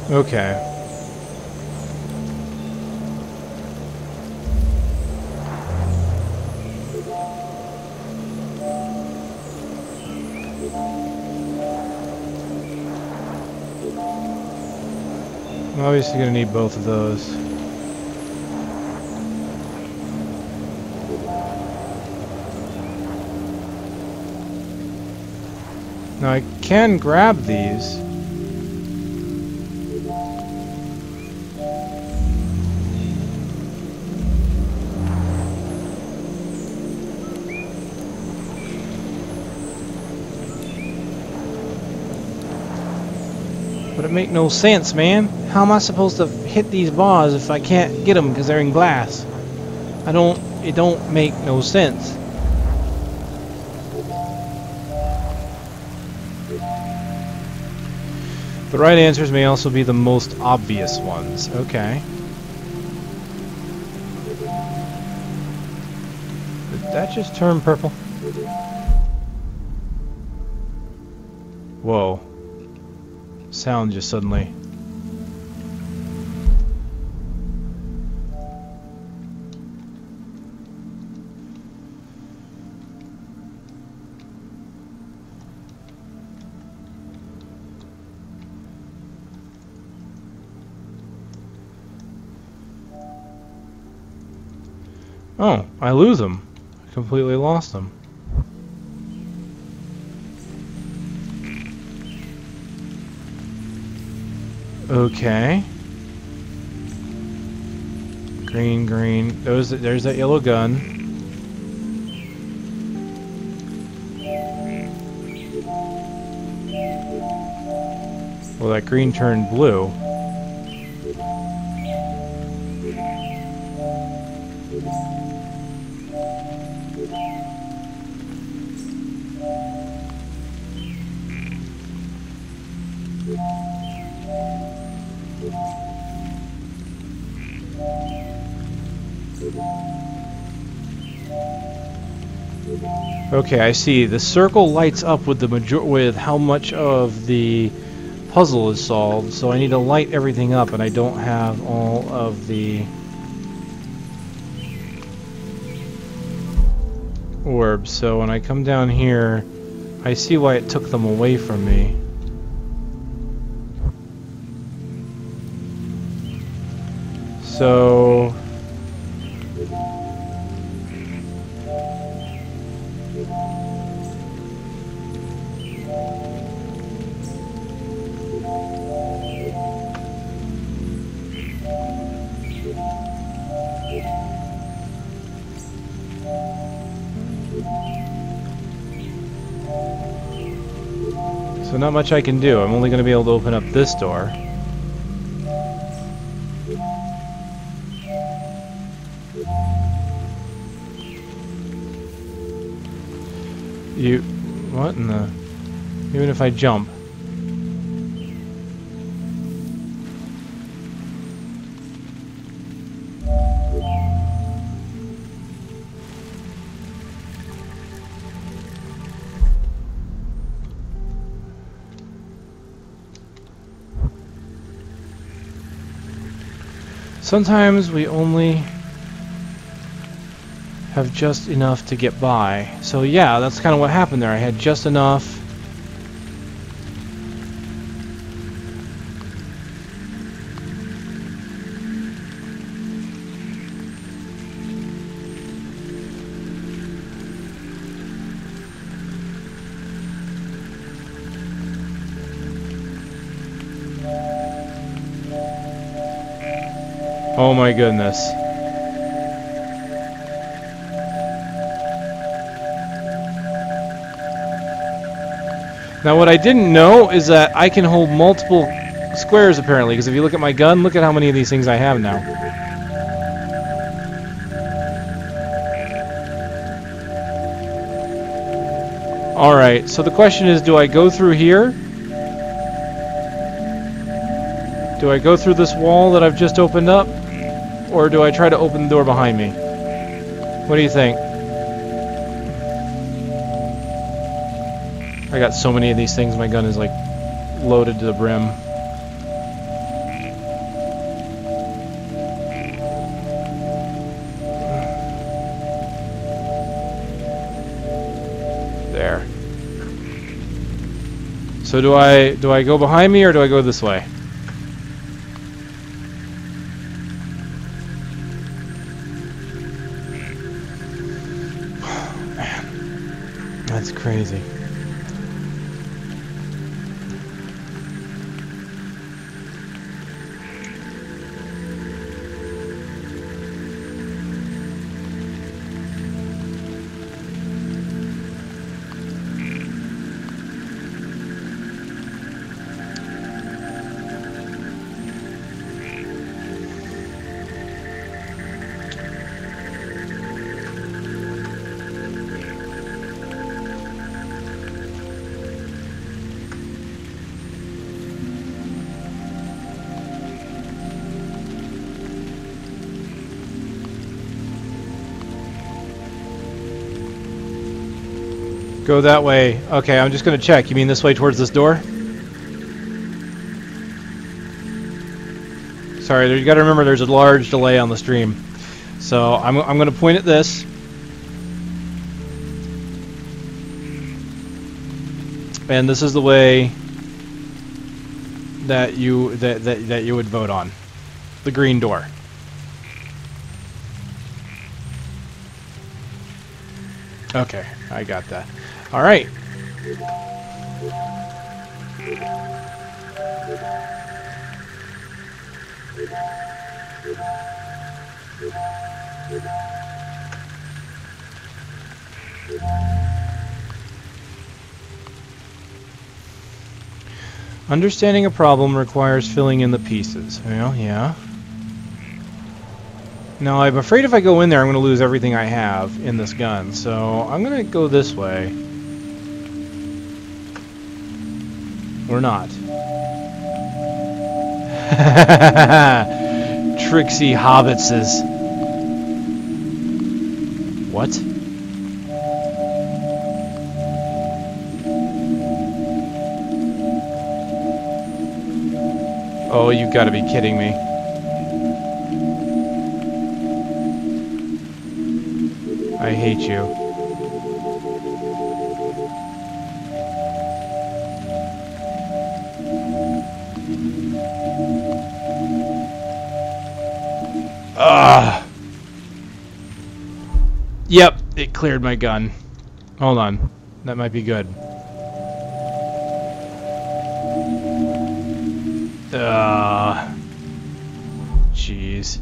Okay. I'm obviously going to need both of those. Now I can grab these. But it make no sense, man. How am I supposed to hit these bars if I can't get them because they're in glass? It don't make no sense. The right answers may also be the most obvious ones. Okay. Did that just turn purple? Whoa. Sound just suddenly. Oh, I lose them. I completely lost them. Okay. Green, green. There's that yellow gun. Well, that green turned blue. Okay, I see. The circle lights up with with how much of the puzzle is solved, so I need to light everything up, and I don't have all of the orbs. So when I come down here, I see why it took them away from me. So not much I can do. I'm only going to be able to open up this door. What in the... Even if I jump. Sometimes we only have just enough to get by. So yeah, that's kind of what happened there. I had just enough. Oh my goodness. Now what I didn't know is that I can hold multiple squares apparently, because if you look at my gun, look at how many of these things I have now. Alright, so the question is, do I go through here? Do I go through this wall that I've just opened up? Or do I try to open the door behind me? What do you think? I got so many of these things, my gun is like loaded to the brim. There. So do I go behind me or do I go this way? That's crazy. Go that way. Okay, I'm just gonna check. You mean this way towards this door? Sorry, you gotta remember there's a large delay on the stream. So I'm gonna point at this. And this is the way that you would vote on. The green door. Okay, I got that. All right. Understanding a problem requires filling in the pieces. Well, yeah. Now, I'm afraid if I go in there, I'm going to lose everything I have in this gun. So, I'm going to go this way. Or not. Tricksy hobbitses. What? Oh, you've got to be kidding me. I hate you. Yep, it cleared my gun. Hold on. That might be good. Jeez.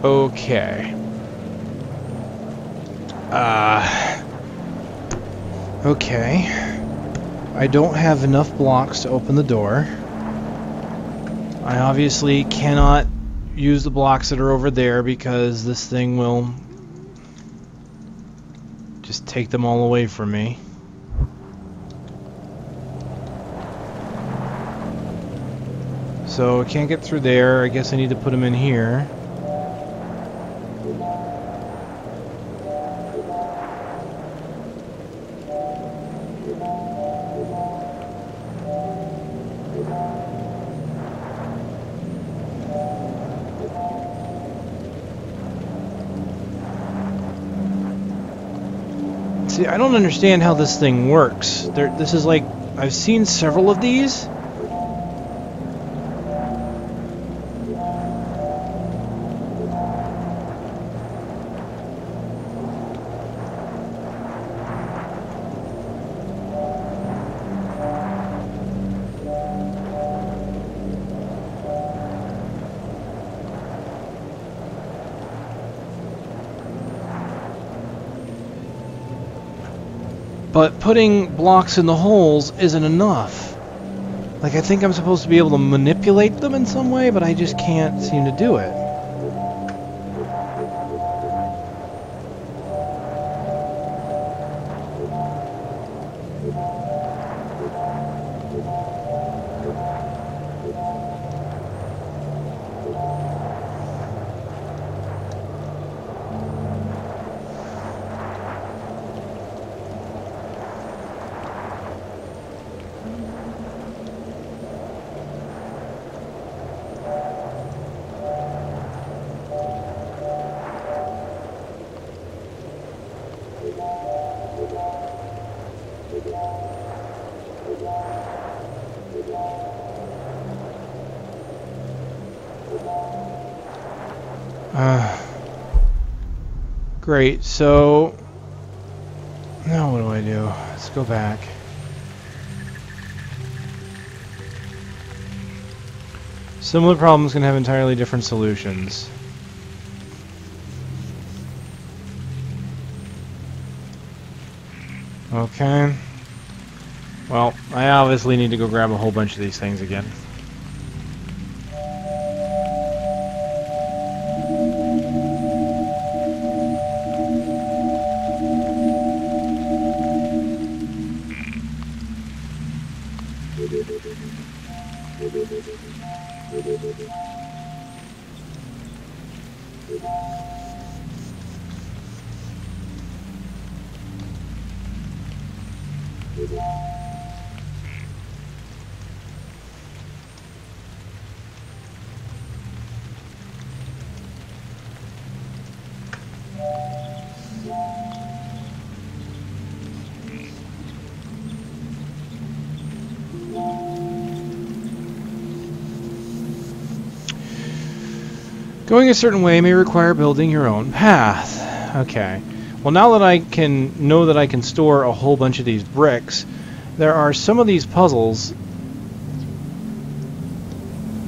Okay. Okay. I don't have enough blocks to open the door. I obviously cannot use the blocks that are over there because this thing will just take them all away from me. So I can't get through there. I guess I need to put them in here. See, I don't understand how this thing works. This is like, I've seen several of these. But putting blocks in the holes isn't enough. Like, I think I'm supposed to be able to manipulate them in some way, but I just can't seem to do it. Great, so now what do I do? Let's go back. Similar problems can have entirely different solutions. Okay. Well, I obviously need to go grab a whole bunch of these things again. Going a certain way may require building your own path. Okay. Well, now that I know that I can store a whole bunch of these bricks, there are some of these puzzles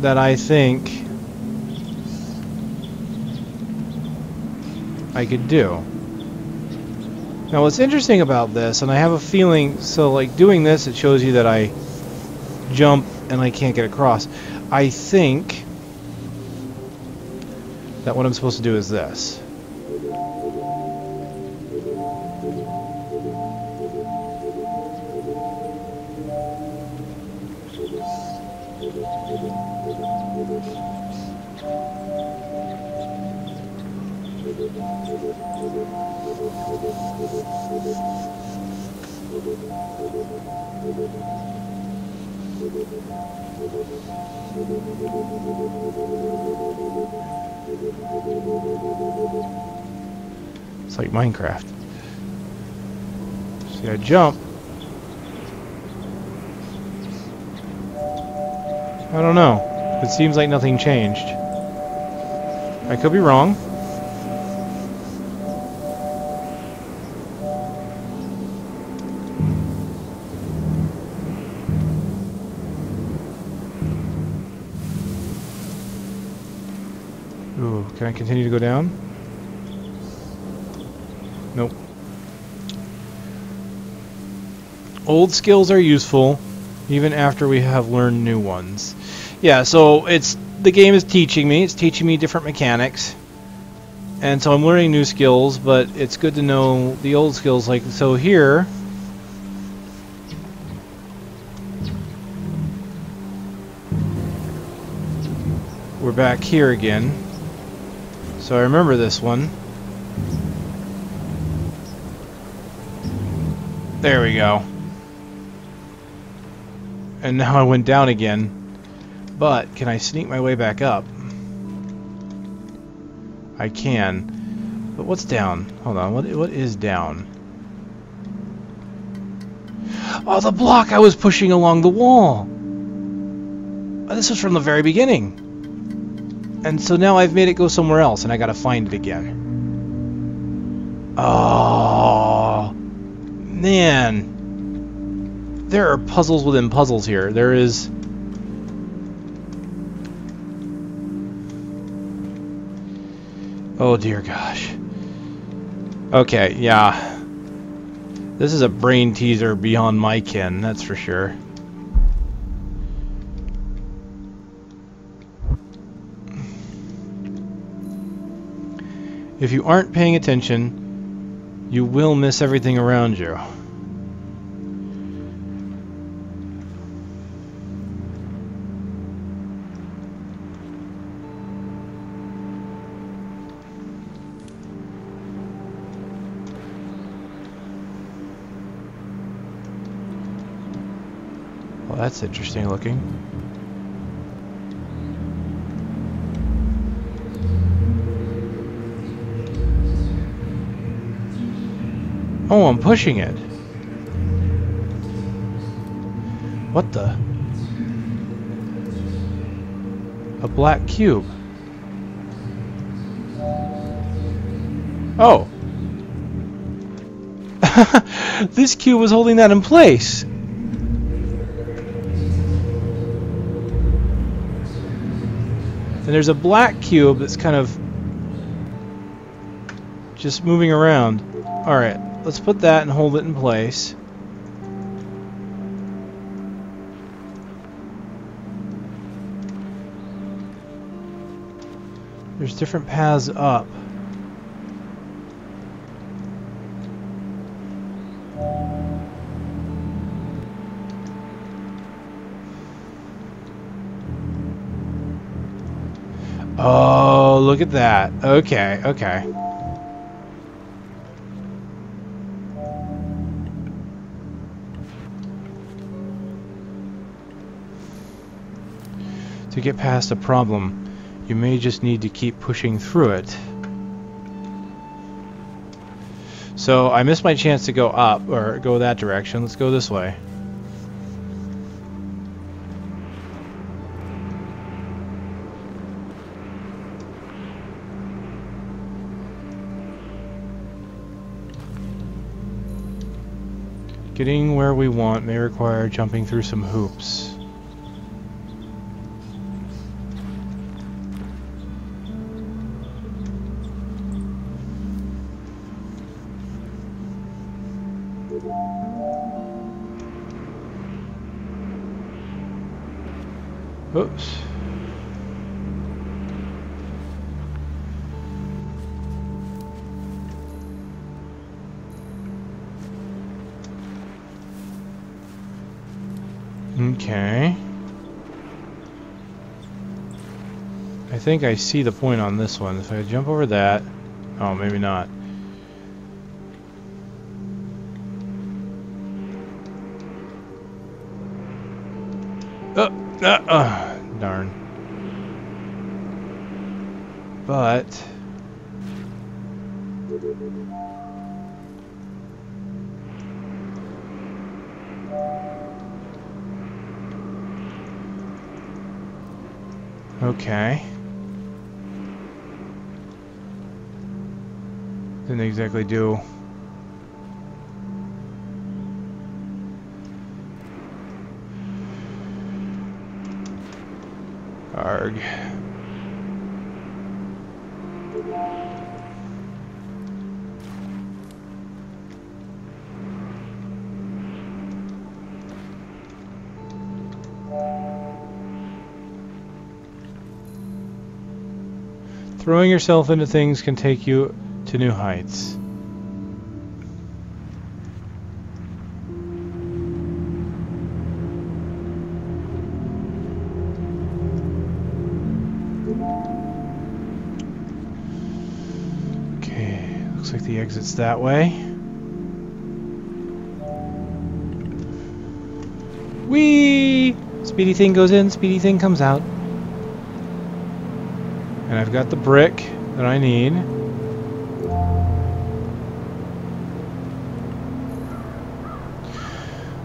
that I think I could do. Now, what's interesting about this, and I have a feeling, so like doing this, it shows you that I jump and I can't get across. I think that what I'm supposed to do is this. It's like Minecraft. See, I jump. I don't know. It seems like nothing changed. I could be wrong. Ooh, can I continue to go down? Nope. Old skills are useful even after we have learned new ones. Yeah, so the game is teaching me. It's teaching me different mechanics. And so I'm learning new skills, but it's good to know the old skills. Like, so here, we're back here again. So I remember this one. There we go. And now I went down again. But can I sneak my way back up? I can. But what's down? Hold on. What is down? Oh, the block I was pushing along the wall. Oh, this was from the very beginning. And so now I've made it go somewhere else, and I gotta find it again. Oh, man. There are puzzles within puzzles here. There is... Oh, dear gosh. Okay, yeah. This is a brain teaser beyond my ken, that's for sure. If you aren't paying attention, you will miss everything around you. Well, that's interesting looking. Oh, I'm pushing it. What the? A black cube. Oh. This cube was holding that in place. And there's a black cube that's kind of just moving around. Alright, let's put that and hold it in place. There's different paths up. Oh, Oh, look at that. Okay, okay. To get past a problem, you may just need to keep pushing through it. So I missed my chance to go up, or go that direction. Let's go this way. Getting where we want may require jumping through some hoops. Oops. Okay. I think I see the point on this one. If I jump over that... Oh, maybe not. Darn. But... Okay. Didn't exactly do... Arg. Throwing yourself into things can take you to new heights. Okay, looks like the exit's that way. Whee! Speedy thing goes in, speedy thing comes out. And I've got the brick that I need.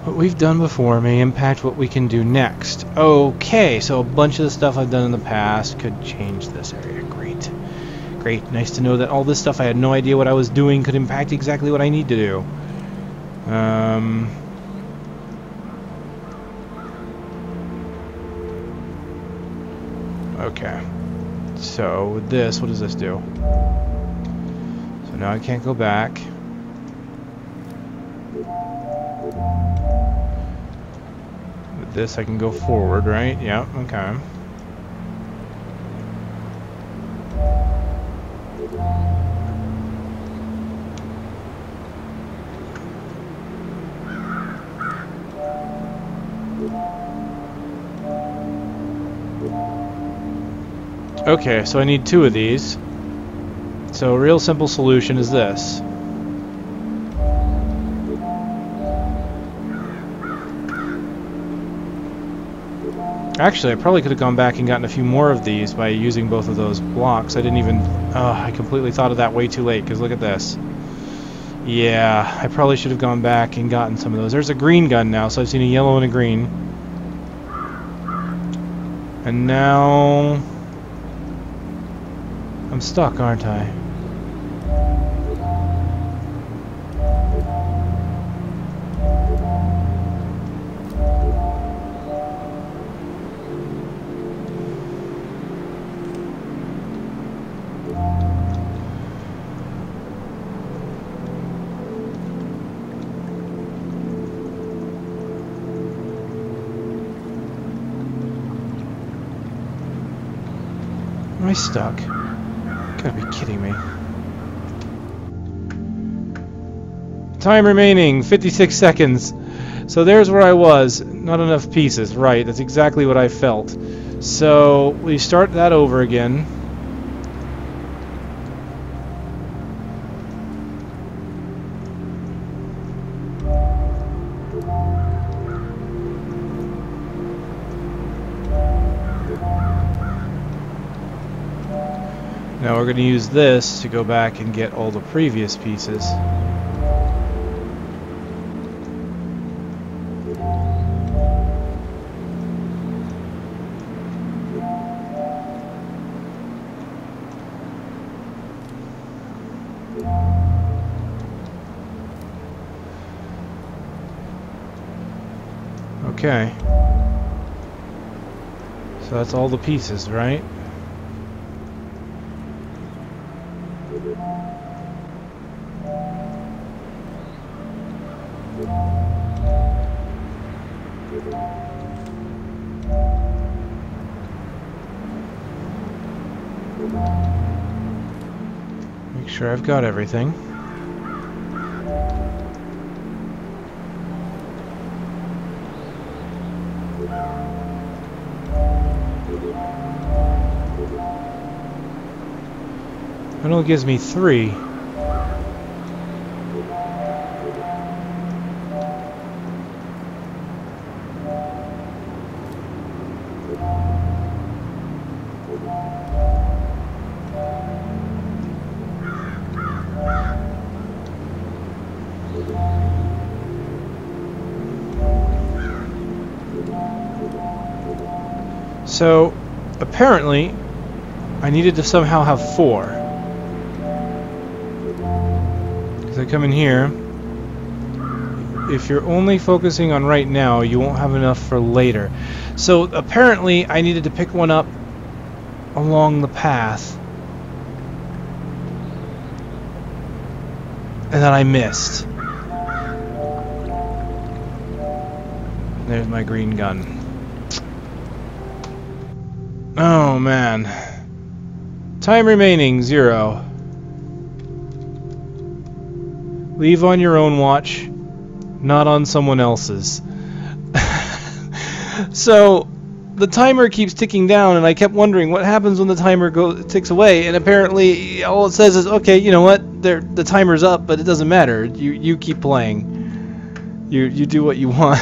What we've done before may impact what we can do next. Okay, so a bunch of the stuff I've done in the past could change this area. Great. Great. Nice to know that all this stuff I had no idea what I was doing could impact exactly what I need to do. Okay. So with this, what does this do? So now I can't go back. With this I can go forward, right? Yeah, okay. Okay, so I need 2 of these. So a real simple solution is this. Actually, I probably could have gone back and gotten a few more of these by using both of those blocks. I didn't even... Oh, I completely thought of that way too late, because look at this. Yeah, I probably should have gone back and gotten some of those. There's a green gun now, so I've seen a yellow and a green. And now... I'm stuck, aren't I? Am I stuck? Gotta be kidding me. Time remaining, 56 seconds. So there's where I was. Not enough pieces, right. That's exactly what I felt. So we start that over again. Now we're going to use this to go back and get all the previous pieces. Okay. So that's all the pieces, right? Make sure I've got everything. It only gives me 3. So, apparently, I needed to somehow have 4. Because I come in here, if you're only focusing on right now, you won't have enough for later. So, apparently, I needed to pick one up along the path. And that I missed. There's my green gun. Oh man. Time remaining 0. Leave on your own watch, not on someone else's. So the timer keeps ticking down, and I kept wondering what happens when the timer ticks away. And apparently, all it says is, "Okay, you know what? The timer's up, but it doesn't matter. You keep playing. You do what you want."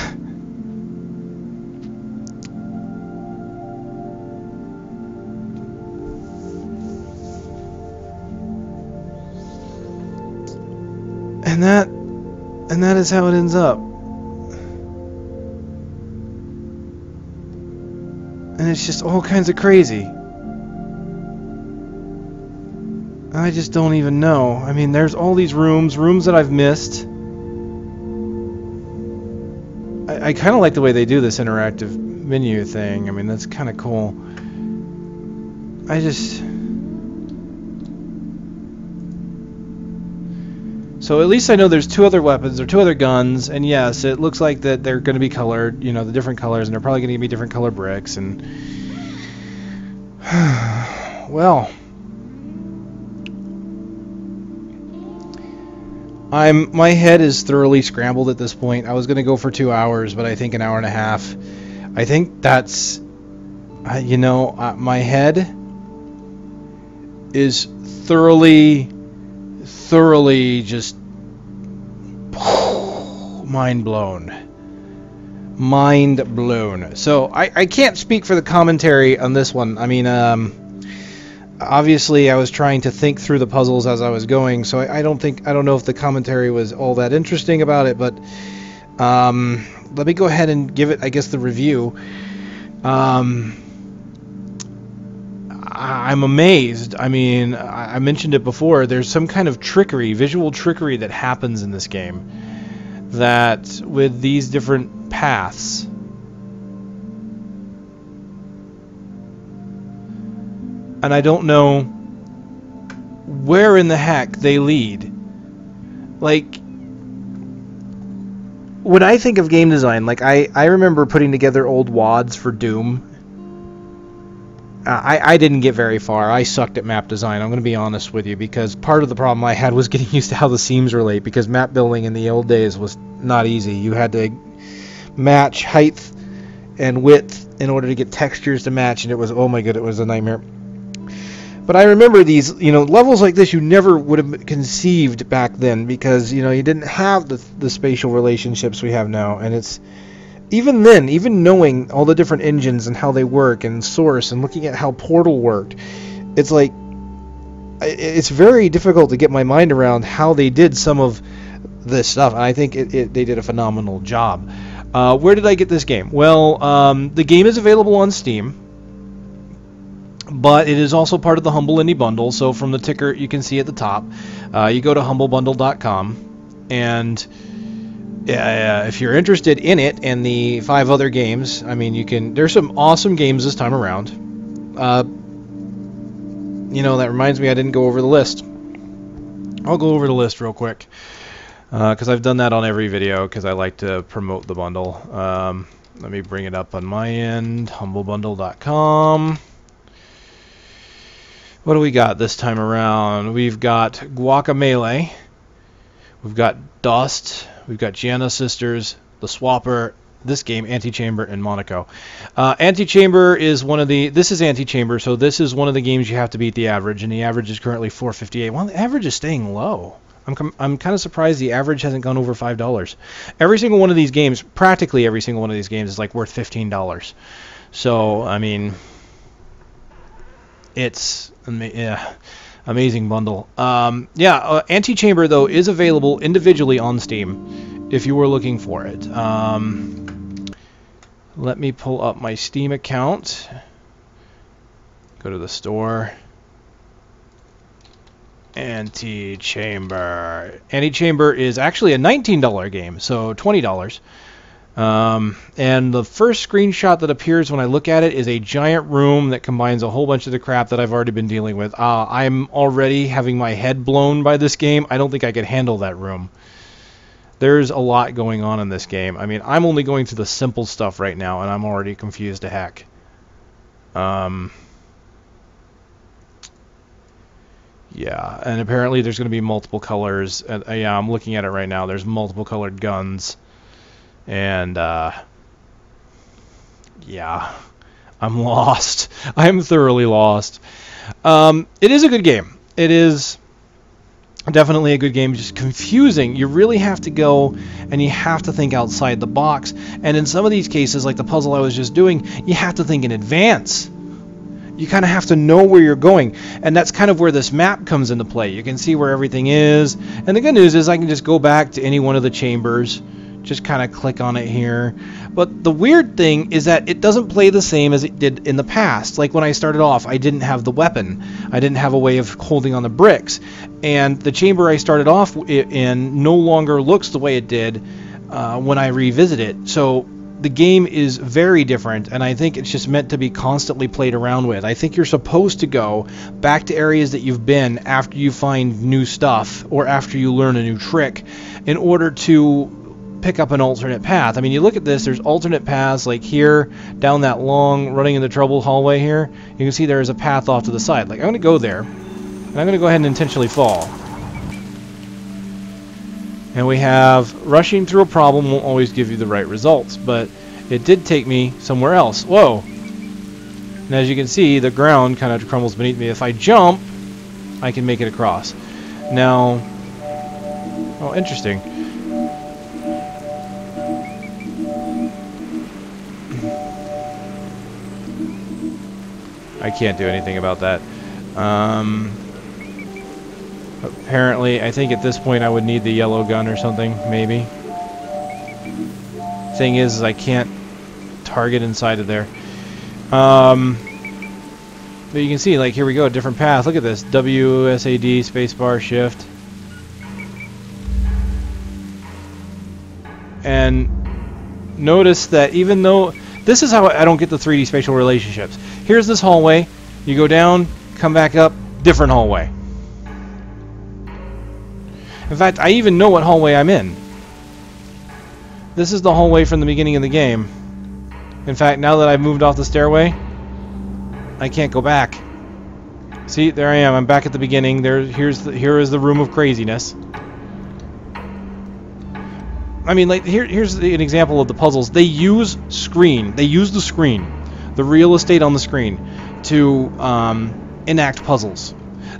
And that is how it ends up. And it's just all kinds of crazy. I just don't even know. I mean, there's all these rooms that I've missed. I kind of like the way they do this interactive menu thing. I mean, that's kind of cool. So at least I know there's 2 other weapons or 2 other guns, and yes, it looks like that they're going to be colored, you know, the different colors, and they're probably going to give me different color bricks, and well, my head is thoroughly scrambled at this point. I was going to go for 2 hours, but I think an hour and a half. I think that's, you know, my head is thoroughly just mind blown. So I can't speak for the commentary on this one. I mean, obviously I was trying to think through the puzzles as I was going, so I don't know if the commentary was all that interesting about it, but let me go ahead and give it, I guess, the review. I'm amazed. I mean, I mentioned it before, there's some kind of trickery, visual trickery that happens in this game, that with these different paths, and I don't know where in the heck they lead. Like, when I think of game design, like I remember putting together old WADs for Doom. I didn't get very far. I sucked at map design, I'm going to be honest with you, because part of the problem I had was getting used to how the seams relate, because map building in the old days was not easy. You had to match height and width in order to get textures to match, and it was, oh my god, it was a nightmare. But I remember these, you know, levels like this you never would have conceived back then, because, you know, you didn't have the spatial relationships we have now, and it's, even then, even knowing all the different engines and how they work and Source and looking at how Portal worked, it's like, it's very difficult to get my mind around how they did some of this stuff. And I think they did a phenomenal job. Where did I get this game? Well, the game is available on Steam, but it is also part of the Humble Indie Bundle. So from the ticker you can see at the top, you go to humblebundle.com, and if you're interested in it and the 5 other games, I mean, you can. There's some awesome games this time around. You know, that reminds me, I didn't go over the list. I'll go over the list real quick, because I've done that on every video, because I like to promote the bundle. Let me bring it up on my end, humblebundle.com. What do we got this time around? We've got Guacamelee, we've got Dust, we've got Giana Sisters, The Swapper, this game, Antichamber, and Monaco. Antichamber is one of the... This is Antichamber, so this is one of the games you have to beat the average, and the average is currently $4.58. Well, the average is staying low. I'm kind of surprised the average hasn't gone over $5. Every single one of these games, practically every single one of these games, is like worth $15. So, I mean, it's... yeah. Amazing bundle. Antichamber, though, is available individually on Steam if you were looking for it. Let me pull up my Steam account. Go to the store. Antichamber. Antichamber is actually a $19 game, so $20. And the first screenshot that appears when I look at it is a giant room that combines a whole bunch of the crap that I've already been dealing with. I'm already having my head blown by this game. I don't think I could handle that room. There's a lot going on in this game. I mean, I'm only going through the simple stuff right now, and I'm already confused to heck. Yeah, and apparently there's going to be multiple colors. Yeah, I'm looking at it right now. There's multiple colored guns. And, yeah, I'm lost. I'm thoroughly lost. It is a good game. It is definitely a good game, just confusing. You really have to go and you have to think outside the box. And in some of these cases, like the puzzle I was just doing, you have to think in advance. You kind of have to know where you're going. And that's kind of where this map comes into play. You can see where everything is. And the good news is I can just go back to any one of the chambers. Just kind of click on it here. But the weird thing is that it doesn't play the same as it did in the past. Like when I started off, I didn't have the weapon. I didn't have a way of holding on the bricks. And the chamber I started off in no longer looks the way it did when I revisit it. So the game is very different, and I think it's just meant to be constantly played around with. I think you're supposed to go back to areas that you've been after you find new stuff or after you learn a new trick in order to pick up an alternate path. I mean, you look at this, there's alternate paths like here, down that long running into trouble hallway here. You can see there is a path off to the side. Like, I'm going to go there, and I'm going to go ahead and intentionally fall. And we have rushing through a problem won't always give you the right results, but it did take me somewhere else. Whoa! And as you can see, the ground kind of crumbles beneath me. If I jump, I can make it across. Now, oh, interesting. I can't do anything about that. Apparently, I think at this point I would need the yellow gun or something, maybe. Thing is I can't target inside of there. But you can see, like, here we go, a different path. Look at this. WSAD, spacebar, shift. And notice that even though... This is how I don't get the 3D spatial relationships. Here's this hallway. You go down, come back up, different hallway. In fact, I even know what hallway I'm in. This is the hallway from the beginning of the game. In fact, now that I've moved off the stairway, I can't go back. See, there I am. I'm back at the beginning. Here is the room of craziness. I mean, like, here's an example of the puzzles. They use screen. They use the screen, the real estate on the screen, to enact puzzles.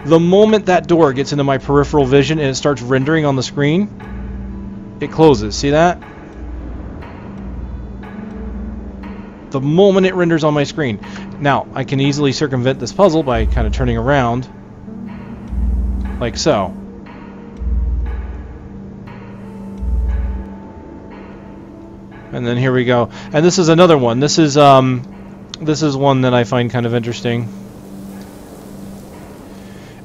The moment that door gets into my peripheral vision and it starts rendering on the screen, it closes. See that? The moment it renders on my screen. Now, I can easily circumvent this puzzle by kind of turning around like so. And then here we go. And this is another one. This is one that I find kind of interesting.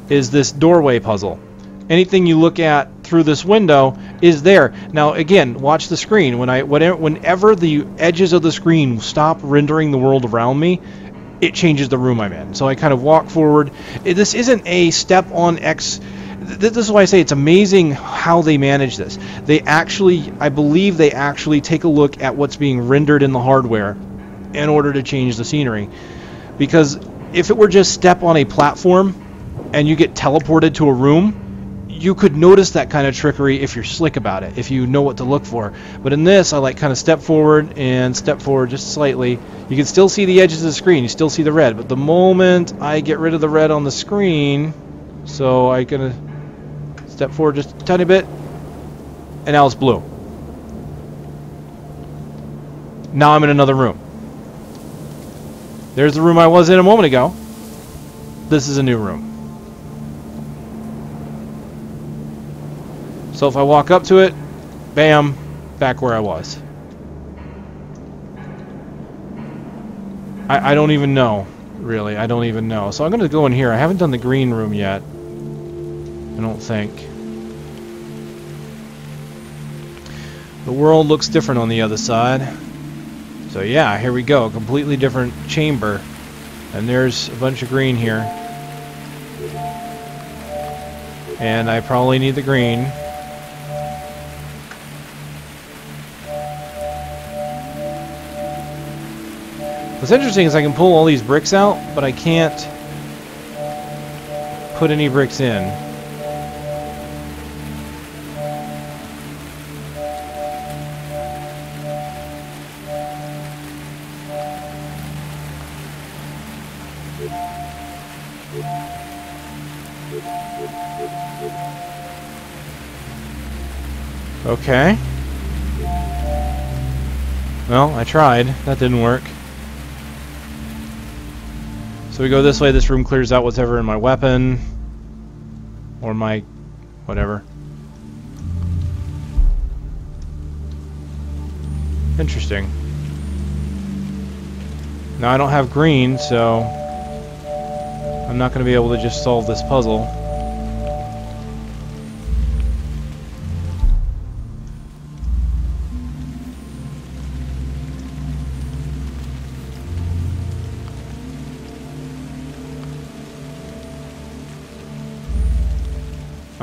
Is this doorway puzzle. Anything you look at through this window is there. Now again, watch the screen. Whenever the edges of the screen stop rendering the world around me, it changes the room I'm in. So I kind of walk forward. This isn't a step on X. This is why I say it's amazing how they manage this. They actually, I believe they actually take a look at what's being rendered in the hardware in order to change the scenery. Because if it were just step on a platform and you get teleported to a room, you could notice that kind of trickery if you're slick about it, if you know what to look for. But in this, I like kind of step forward and step forward just slightly. You can still see the edges of the screen, you still see the red, but the moment I get rid of the red on the screen, so I can step forward just a tiny bit, and now it's blue. Now I'm in another room. There's the room I was in a moment ago. This is a new room. So if I walk up to it, bam, back where I was. I don't even know, really. I don't even know. So I'm going to go in here. I haven't done the green room yet. I don't think. The world looks different on the other side. So yeah, here we go. A completely different chamber. And there's a bunch of green here. And I probably need the green. What's interesting is I can pull all these bricks out, but I can't put any bricks in. Okay. Well, I tried. That didn't work. So we go this way, this room clears out whatever in my weapon, or my whatever. Interesting. Now I don't have green, so I'm not going to be able to just solve this puzzle.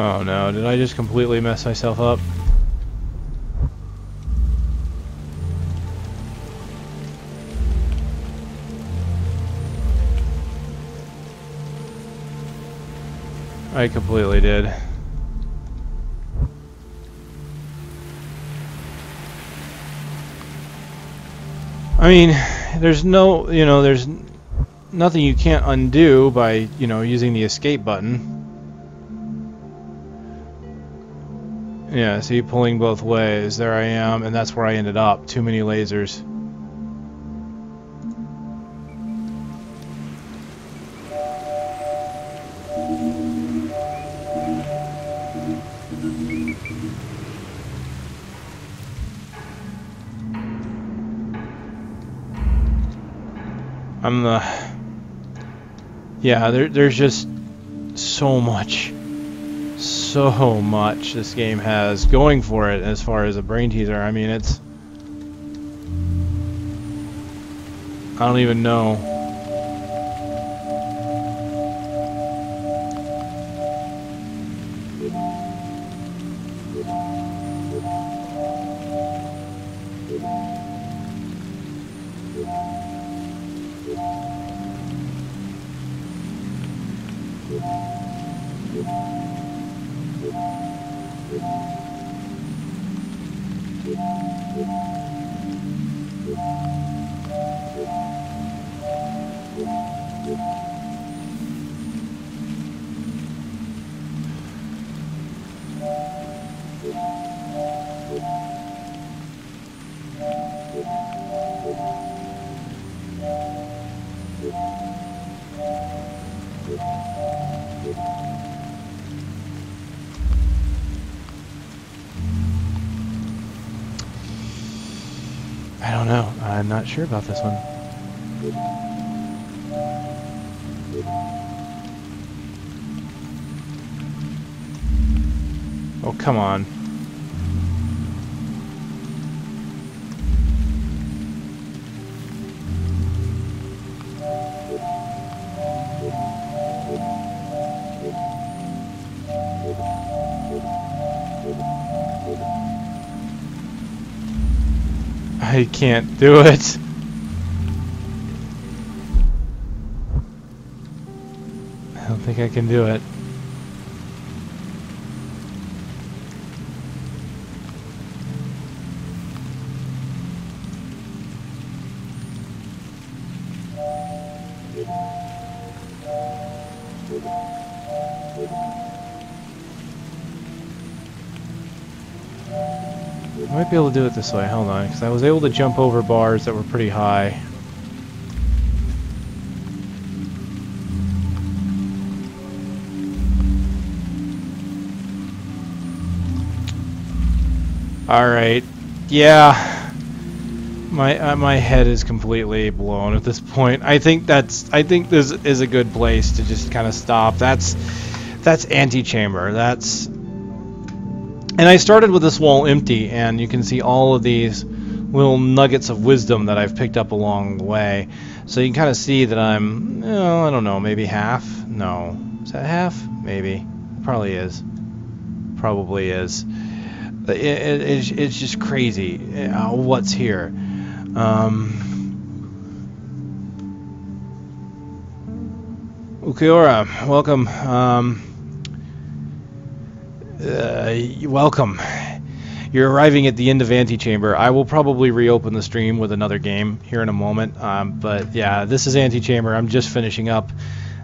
Oh no, did I just completely mess myself up? I completely did. I mean, there's no, there's nothing you can't undo by, using the escape button. Yeah, see, pulling both ways. There I am, and that's where I ended up. Too many lasers. Yeah, there's just so much this game has going for it as far as a brain teaser. I mean, it's... I don't even know. know. I'm not sure about this one. Oh, come on. I can't do it. I don't think I can do it. I might be able to do it this way. Hold on, because I was able to jump over bars that were pretty high. Alright. Yeah. My head is completely blown at this point. I think this is a good place to just kind of stop. That's Antichamber. And I started with this wall empty, and you can see all of these little nuggets of wisdom that I've picked up along the way. So you can kind of see that I'm, I don't know, maybe half? No. Is that half? Maybe. It probably is. Probably is. It's just crazy what's here. Ukiora, welcome. Welcome. You're arriving at the end of Antichamber. I will probably reopen the stream with another game here in a moment. But yeah, this is Antichamber. I'm just finishing up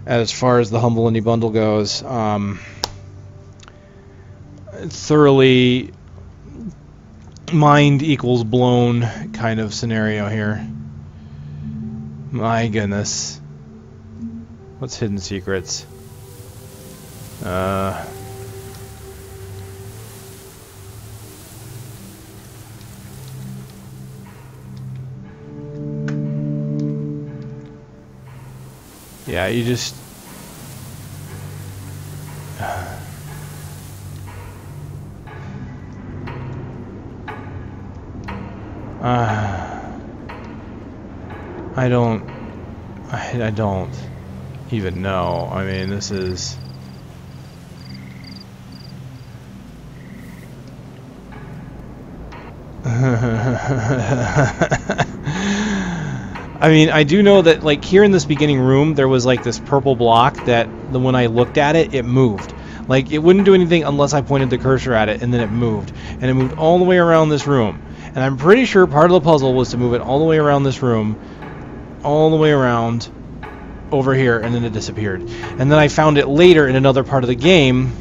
as far as the Humble Indie Bundle goes. Thoroughly mind equals blown kind of scenario here. My goodness. What's Hidden Secrets? Yeah, you just... I don't even know. I mean, this is... I mean, I do know that, like, here in this beginning room, there was, like, this purple block that, when I looked at it, it moved. Like, it wouldn't do anything unless I pointed the cursor at it, and then it moved. And it moved all the way around this room. And I'm pretty sure part of the puzzle was to move it all the way around this room, all the way around over here, and then it disappeared. And then I found it later in another part of the game,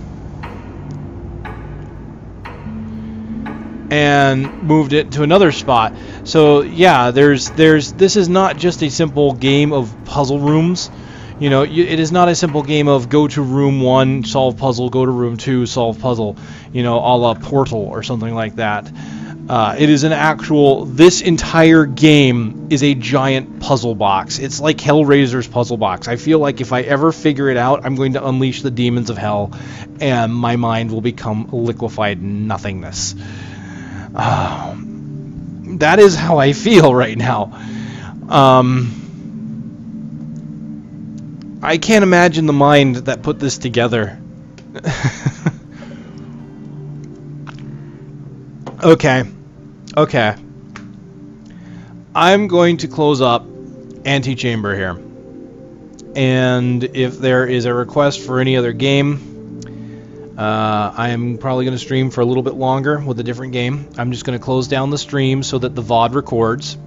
and moved it to another spot. So yeah, this is not just a simple game of puzzle rooms. You know, it is not a simple game of go to room 1, solve puzzle, go to room 2, solve puzzle, you know, a la Portal or something like that. It is an actual, this entire game is a giant puzzle box. It's like Hellraiser's puzzle box. I feel like if I ever figure it out, I'm going to unleash the demons of hell, and my mind will become liquefied nothingness. That is how I feel right now. I can't imagine the mind that put this together. Okay. I'm going to close up Antichamber here. And if there is a request for any other game, I am probably going to stream for a little bit longer with a different game. I'm just going to close down the stream so that the VOD records.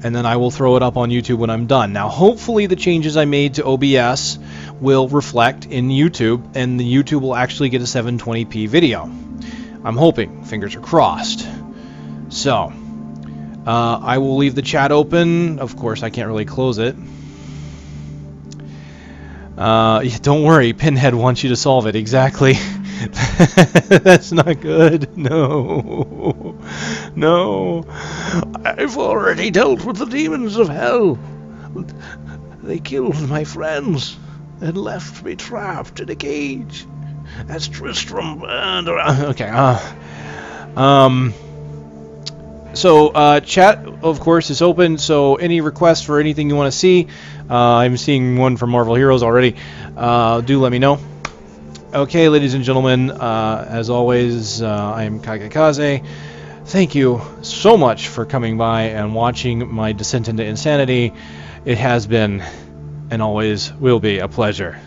And then I will throw it up on YouTube when I'm done. Now, hopefully the changes I made to OBS will reflect in YouTube, and the YouTube will actually get a 720p video. I'm hoping. Fingers are crossed. So, I will leave the chat open. Of course, I can't really close it. Yeah, don't worry, Pinhead wants you to solve it. Exactly. That's not good. No. No. I've already dealt with the demons of hell. They killed my friends and left me trapped in a cage. As Tristram burned around. Okay. So, chat, of course, is open, so any requests for anything you want to see, I'm seeing one from Marvel Heroes already, do let me know. Okay, ladies and gentlemen, as always, I'm Kagekaze. Thank you so much for coming by and watching my descent into insanity. It has been, and always will be, a pleasure.